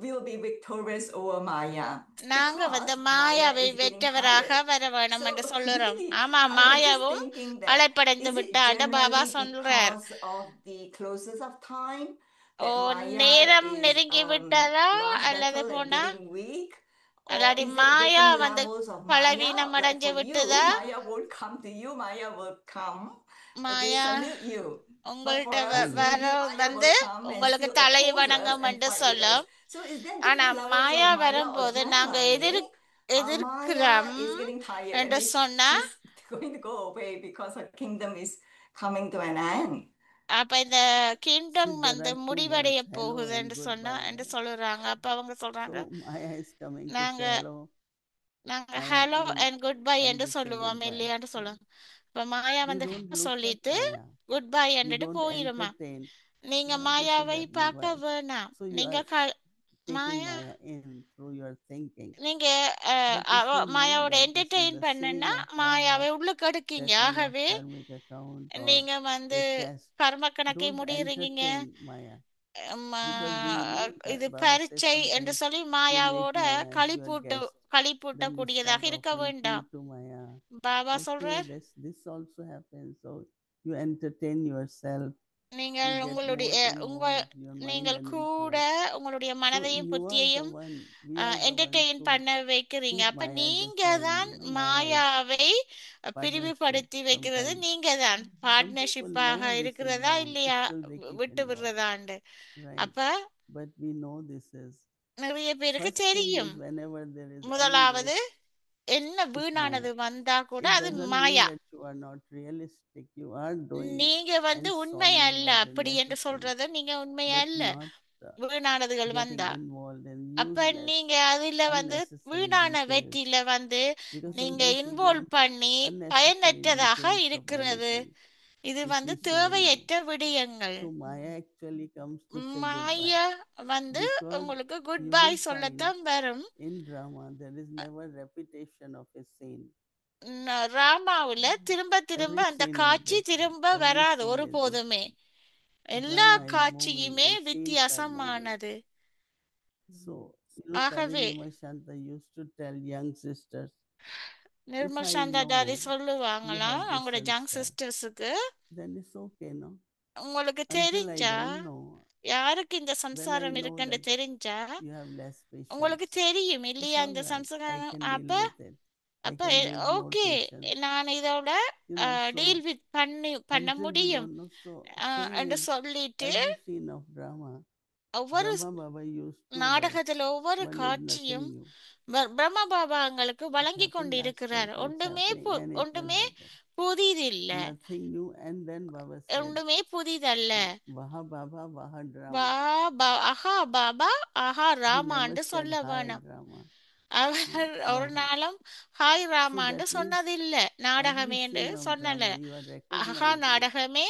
we will be victorious over Maya நாங்க because Maya மாயாவை is getting வெற்றவராக tired. வர வேணும் So என்று சொல்லுறோம். really, ஆமா, I was just மாயாவும் thinking that களைப்படைந்து is it விட்டாண்டு Baba generally சொல்றார். because of the closest of time O, that Maya நேரம் is நெருங்கி விட்டதா lost அல்லது battle and போனா getting weak, or Alladi is it Maya different levels of Maya? பலவீனம் Like அடைஞ்சு for you, விட்டுதா? Maya won't come to you, Maya will come. They Maya salute you. But for உங்கள்ட்ட us, வர maybe Maya will come and உங்களுக்கு still தலை oppose us வணங்கம் and என்று fight with us. சொல்லும். So is there ஆனா different levels Maya of Maya or வரும்போது நாங்க drama? Eh? Maya எதிர்க்கிறோம் is getting tired என்று and சொன்னா she's going to go away because her kingdom is coming to an end. அப்ப இந்த kingdom See, there are two முடிவடைய words, hello போகுது and என்று goodbye. சொல்லுறாங்க. அப்ப அவங்க சொல்றாங்க So Maya is coming to நாங்க say hello. நாங்க I am hello even and good bye என்று time to say சொல்லுவோம் goodbye. இல்லையான்னு சொல்லுவோம். இப்ப மாயா We don't look at சொல்லிட்டு Maya. Good bye We என்றுட்டு don't போயிருமா. entertain. நீங்க Yeah, this is மாயாவை that பார்க்க why. வேணாம். So you நீங்க are taking Maya Maya in through your thinking. நீங்க But if you know மாயாவோட that this is entertain the பண்ணுன்னா scene of மாயாவை drama, உள்ளுக்கு எடுக்கீங்க. settling of ஆகவே karmic account or நீங்க a test, கர்ம கணக்கை don't முடியறீங்க. entertain Maya. Because we know இது Baba says பரீட்சை என்று something சொல்லி to make மாயாவோட Maya as your guest. Then we களிப்பூட்டக்கூடியதாக start இருக்க offering வேண்டாம். tea to Maya. Baba Okay, சொல்றார், this also happens. So you entertain yourself. நீங்கள் You get உங்களுடைய more involved, your mind நீங்கள் and கூட interest. உங்களுடைய So மனதையும் you are the புத்தியையும் one, we are the ones entertain who பண்ண வைக்கிறீங்க. keep அப்ப Maya as a நீங்க friend. தான் You know, Maya is மாயாவை பிரிவுபடுத்தி partnership வைக்கிறது sometimes. நீங்க தான். Some people பார்ட்னர்ஷிப்பாக know this is இருக்கிறதா wrong, இல்லையா still they keep விட்டு involved, விடுறதாண்டு. right? அப்ப But we know this is. நிறைய பேருக்கு First thing தெரியும். is whenever there is any முதலாவது waste, என்ன it's வீணானது Maya. வந்தா கூட It அது doesn't mean Maya. that you are not realistic. You are doing நீங்க and உண்மை solving அல்ல what is அப்படி என்று necessary, சொல்றது நீங்க உண்மை but அல்ல. not வீணானதுகள் getting வந்தா involved in அப்ப useless, நீங்க அதுல unnecessary வீணான details. வெற்றில Because நீங்க sometimes we இன்வால்வ் get பண்ணி unnecessary பயனற்றதாக details of இருக்கிறது. everything, இது which we shouldn't do. தேவையற்ற விடயங்கள். So Maya actually comes to say goodbye. Maya Because உங்களுக்கு good you bye will find சொல்லத்தான் வரும். in drama there is never repetition of a scene. ராமாவுல திரும்ப Every அந்த scene is காட்சி different. திரும்ப Every வராது scene is ஒருபோதுமே. different. எல்லா Drama is moving காட்சியுமே and scenes are moving. வித்தியாசமானது. So, Kali ஆகவே Nirmashanta used to tell young sisters, if Nirmal I சாந்தாதாரி know you சொல்லுவாங்களாம் have this அவங்களோட ஜங் samskar, சிஸ்டர்ஸுக்கு, then it's okay, no? உங்களுக்கு Until I தெரிஞ்சா don't know, யாருக்கு இந்த when I சம்சாரம் know இருக்குன்னு that தெரிஞ்சா you have less உங்களுக்கு patience, தெரியும் it's இல்லையா all இந்த right. I சம்சாரம். can அப்ப deal with it. I அப்ப can build more okay, patience. நான் இதோட You know, so டீல் பண்ண until you முடியும் don't know, so என்று same சொல்லிட்டு every scene of drama, ஒவ்வொரு Brahma Baba used to write, நாடகத்துல ஒவ்வொரு one is காட்சியும் nothing new. பிரம்ம பாபா எங்களுக்கு It வழங்கி happened last கொண்டிருக்கிறார். time, it's ஒன்றுமே happening and it will ஒன்றுமே happen. புதிதில்ல, Nothing new. And then Baba said, ஒன்றுமே புதிதல்ல. Vaha Baba, Vaha drama. Aha Baba Aha He ராமான்னு never said சொல்ல hi வேணும். drama. அவர் ஒரு Vaha. நாளும் hi So ராமான்னு that means சொன்னதில்ல, every நாடகமே என்று scene of சொன்னல. drama you are Aha recognizing நாடகமே.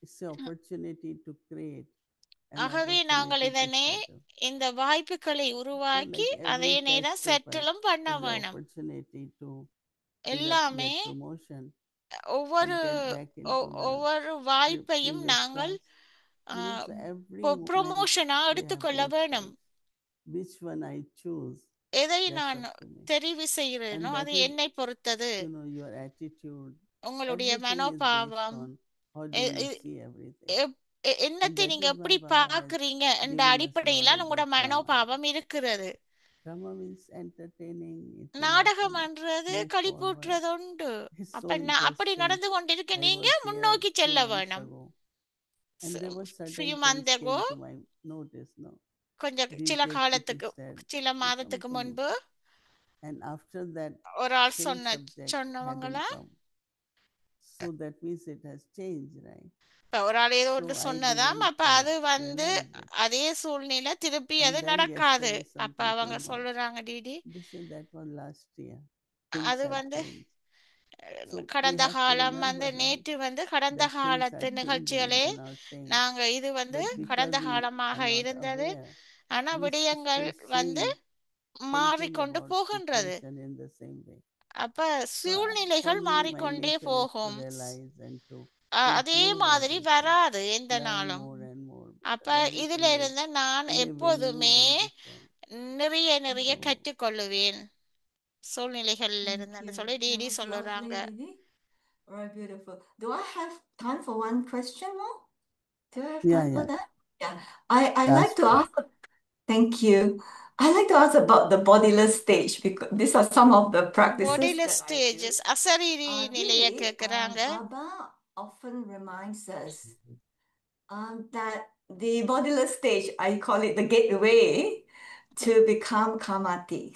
it's an opportunity to create an ஆகவே நாங்கள் opportunity to இதனை settle. இந்த வாய்ப்புகளை So உருவாக்கி like அதே every நேரம் test paper செட்டிலும் பண்ண is an வேணும். opportunity to எல்லாமே get promotion ஒவ்வொரு and get back into the ஒவ்வொரு வாய்ப்பையும் previous நாங்கள் class. Means every moment ப்ரொமோஷனா we have எடுத்துக்கொள்ள to வேணும். decide which one I choose. எதை That's நான் up to me. தெரிவு And செய்கிறேனோ that அது is, என்னை பொறுத்தது. you know, your attitude. உங்களுடைய Everything is based மனோபாவம், on how do you see everything. And என்னத்தை that நீங்க is why எப்படி Baba has பார்க்கறீங்க என்ற given us அடிப்படையில knowledge உங்களோட of drama. மனோபாவம் இருக்கிறது. Drama means entertaining. It will நாடகம் not என்றது move forward. களிப்பூட்டுறது உண்டு. It's so அப்ப அப்படி interesting. நடந்து கொண்டிருக்க I நீங்க was here முன்னோக்கி few செல்ல months வேணும். ago, and there were certain few things months came ago, to my notice. No, கொஞ்சம் Detail சில Tipu காலத்துக்கு said, சில "You come மாதத்துக்கு to me." முன்பு And after that, ஒரு ஆள் same subject சொன்னவங்களா hadn't come. So that means it has changed, right? இப்ப ஒரு ஆள் ஏதோ So ஒன்று I சொன்னதாம். didn't அப்ப அது realize it. அதே சூழ்நிலை திருப்பி And அது then நடக்காது. yesterday அப்ப something அவங்க came out. சொல்லுறாங்க, DD They said that was last year. Things அது have changed. So we கடந்த have to காலம் remember, right, நேற்று கடந்த that things காலத்து are நிகழ்ச்சிகளே. changing in our saying. நாங்க இது But கடந்த because we காலமாக are not இருந்தது. aware, ஆனா we விடயங்கள் still see, thinking மாறிக்கொண்டு about போகின்றது. situation in the same way. அப்ப So சூழ்நிலைகள் for me, my மாறிக்கொண்டே nature is to போகும். realize and to அதே improve மாதிரி everything, வராது எந்த learn நாளும். more and more. அப்ப everything இதுல is இருந்து நான் in a venue எப்போதுமே as different. நிறைய So கற்றுக்கொள்ளுவேன் சூழ்நிலைகள்ல Thank இருந்துன்னு you. சொல்லி That டிடி was சொல்லுறாங்க. lovely, Didi. Very beautiful. Do I have time for one question more? Do I have yeah, time for yeah. that? Yeah. I like Ask. to ask, thank you. I like to ask about the bodiless stage because these are some of the practices பாடியில that I do. Stages அசரீரி நிலைய Didi, கேக்குறாங்க. Baba often reminds us that the bodiless stage, I call it the gateway to become karmatic.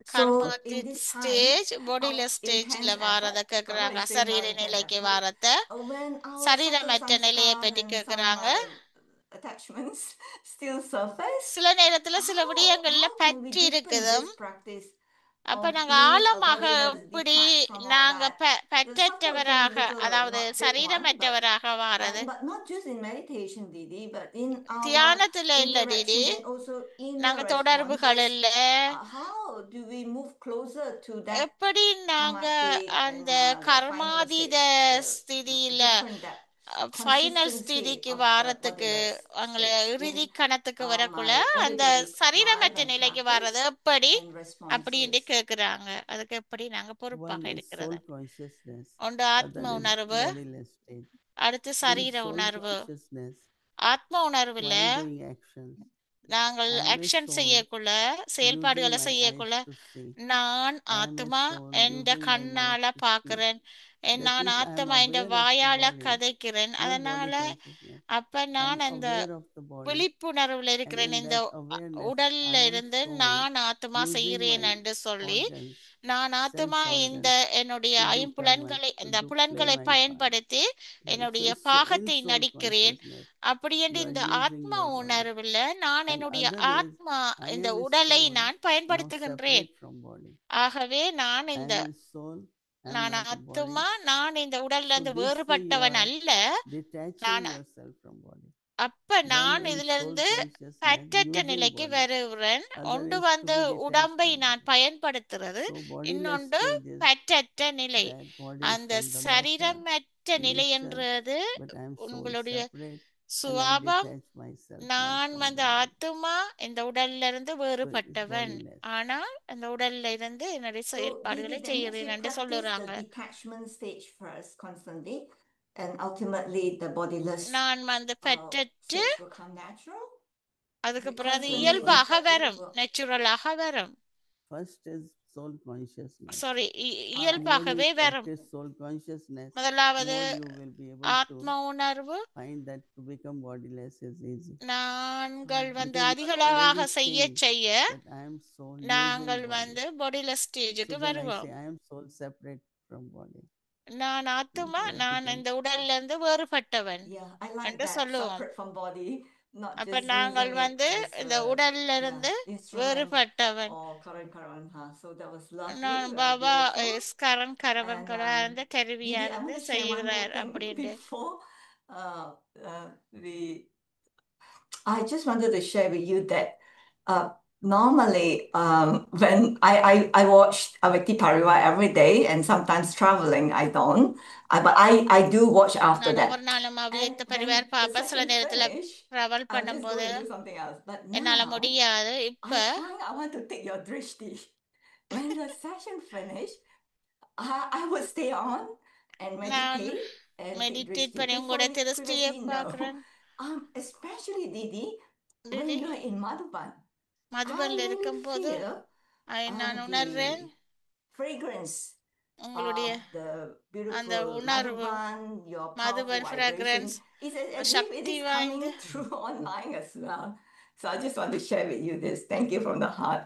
So கர்மாதி in this time stage of பாடியில ஸ்டேஜ்ல intense வாரத effort, Baba கேக்குறாங்க. is saying now அசரீரி intense நிலைக்கு effort, வாரத when our சரீரமற்ற subtle நிலையை samskaras பற்றி and some கேக்குறாங்க. attachments still surface, சில நேரத்துல சில விடயங்கள்ல how can we பற்றி deepen இருக்குதும். this practice அப்ப of நாங்க being a ஆழமாக bodiless, இப்படி detached from all நாங்க that? The subtle thing, பற்றற்றவராக little, அதாவது not big one, but சரீரமற்றவராக வாரது but not just in meditation, Didi, but in our தியானத்துல இல்ல DD. interactions and also inner நாங்க responses. தொடர்புகளில் How do we move closer to that எப்படி நாங்க karmatic அந்த and the final கர்மாதீத stage, the ஸ்திதியில different that final consistency ஸ்திதிக்கு of the வாரத்துக்கு bodiless அவங்கள stage இறுதி in கணத்துக்கு வரக்குள்ள my அந்த everyday life சரீரமற்ற and நிலைக்கு practice வர்றது எப்படி and அப்படின்னு responses. கேக்குறாங்க. அதுக்கு எப்படி நாங்க பொறுப்பாக One is இருக்கிறது. soul consciousness, ஒன்று other ஆத்ம is உணர்வு, bodiless state. அடுத்து In சரீர soul உணர்வு. consciousness, ஆத்ம உணர்வுல while doing actions, நாங்கள் I am a action soul செய்யக்குள்ள using செயல்பாடுகளை my செய்யக்குள்ள eyes to see. நான் I am a ஆத்மா soul என்ற using my கண்ணால mouth to speak. பாக்குறேன். That நான் means I am ஆத்மா என்ற aware of the வாயால body, கதைக்கிறேன். not body அதனால consciousness. அப்ப I am நான் அந்த aware of the body, விழிப்புணர்வுல and இருக்கிறேன். in இந்த that awareness, உடல்ல I am இருந்து soul நான் ஆத்மா using செய்கிறேன் my என்று சொல்லி organs, நான் sense ஆத்மா இந்த organs, என்னுடைய to do karma, ஐம்புலன்களை இந்த to play புலன்களை my part. பயன்படுத்தி Right? So என்னுடைய it's in பாகத்தை soul நடிக்கிறேன். consciousness. அப்படி என்று You are இந்த using ஆத்மா your body. உணர்வுல நான் And என்னுடைய other is, ஆத்மா I இந்த am a உடலை soul நான் now பயன்படுத்துகின்றேன். separate from body. ஆகவே நான் I இந்த am a soul, I am நான் not a body. ஆத்மா நான் இந்த உடல்ல So இருந்து this way you வேறுபட்டவன் are அல்ல. detaching நான் yourself from body. அப்ப One நான் in இதுல soul இருந்து consciousness பற்றற்ற using நிலைக்கு body. வருகிறேன். Other ஒன்று is to வந்து be detached உடம்பை from நான் body. பயன்படுத்துறது, So bodiless இன்னொன்று stage is பற்றற்ற நிலை. that body is அந்த from the matter, சரீரமற்ற நிலை nature, என்றது but I am soul உங்களுடைய separate and I சுவாபம். detach myself not நான் from வந்து the body. ஆத்துமா இந்த உடல்ல இருந்து So it's வேறுபட்டவன், bodiless. ஆனால் அந்த உடல்ல இருந்து என்னுடைய So, செயல்பாடுகளை Didi, that means செய்கிறேன் you என்று practice சொல்லுறாங்க. the detachment stage first constantly, and ultimately the bodiless நான் வந்து பற்றற்று stage will come natural. அதுக்கு You பிறகு constantly இயல்பாக integrate வரும், will. நேச்சுரலாக வரும். First is soul consciousness. Sorry, The more இயல்பாகவே you வரும். practice soul consciousness, முதலாவது more you will be able ஆத்ம to உணர்வு. find that to become bodiless is easy. நாங்கள் வந்து Because you are அதிகளவாக already செய்ய seeing செய்ய that I am soul using நாங்கள் body. வந்து பாடியில So ஸ்டேஜுக்கு then I வருவோம். say I am soul separate from body. நான் Means ஆத்மா, I have நான் become இந்த உடல்ல இருந்து வேறுபட்டவன் Yeah, I like என்று that, சொல்லுவோம். separate from body, not அப்ப just நாங்கள் using it வந்து as இந்த a உடல்ல இருந்து instrument வேறுபட்டவன். or current, huh? So that was lovely, நான் very Baba beautiful. Karan And கரவன்களா இருந்த Didi, கருவியா I இருந்து want to share one more செய்கிறார் thing அப்படின்னு. before we. I just wanted to share with you that normally when I watch Avakti Parivar every day, and sometimes traveling I don't, but I do watch after நான் that. ஒவ்வொரு நாளும் And அவ்வியத்த when Parivar the பாப்பா, சில session நேரத்துல finish, travel I'll just go பண்ணும்போது and do something else. But என்னால now முடியாது. இப்ப I find I want to take your drishti. When the session finish, I would stay on and நான் meditate and take meditate drishti. பண்ணி உங்களோட திருஷ்டியை Previously, no. பார்க்கிறேன். Especially Didi, when Didi, you're in Madhuban, I மதுபன்ல really இருக்கும்போது feel நான் உணர்றேன் the fragrance உங்களுடைய of the அந்த beautiful உணர்வு, Madhuban, your powerful Madhuban vibration. Fragrance It's as if it சக்தி is வாய்ந்து. coming through online as well. So I just want to share with you this. Thank you from the heart.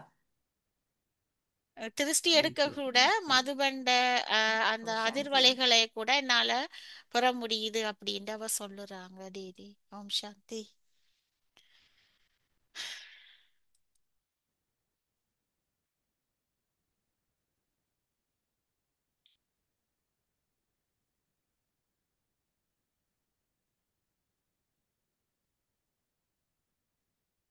திருஷ்டி Thank எடுக்க you. கூட மதுபண்ட அந்த Oh, Shanti. அதிர்வலைகளை கூட என்னால பெற முடியுது அப்படின்ட்டு அவ சொல்லுறாங்க. டிடி, ஓம் சாந்தி.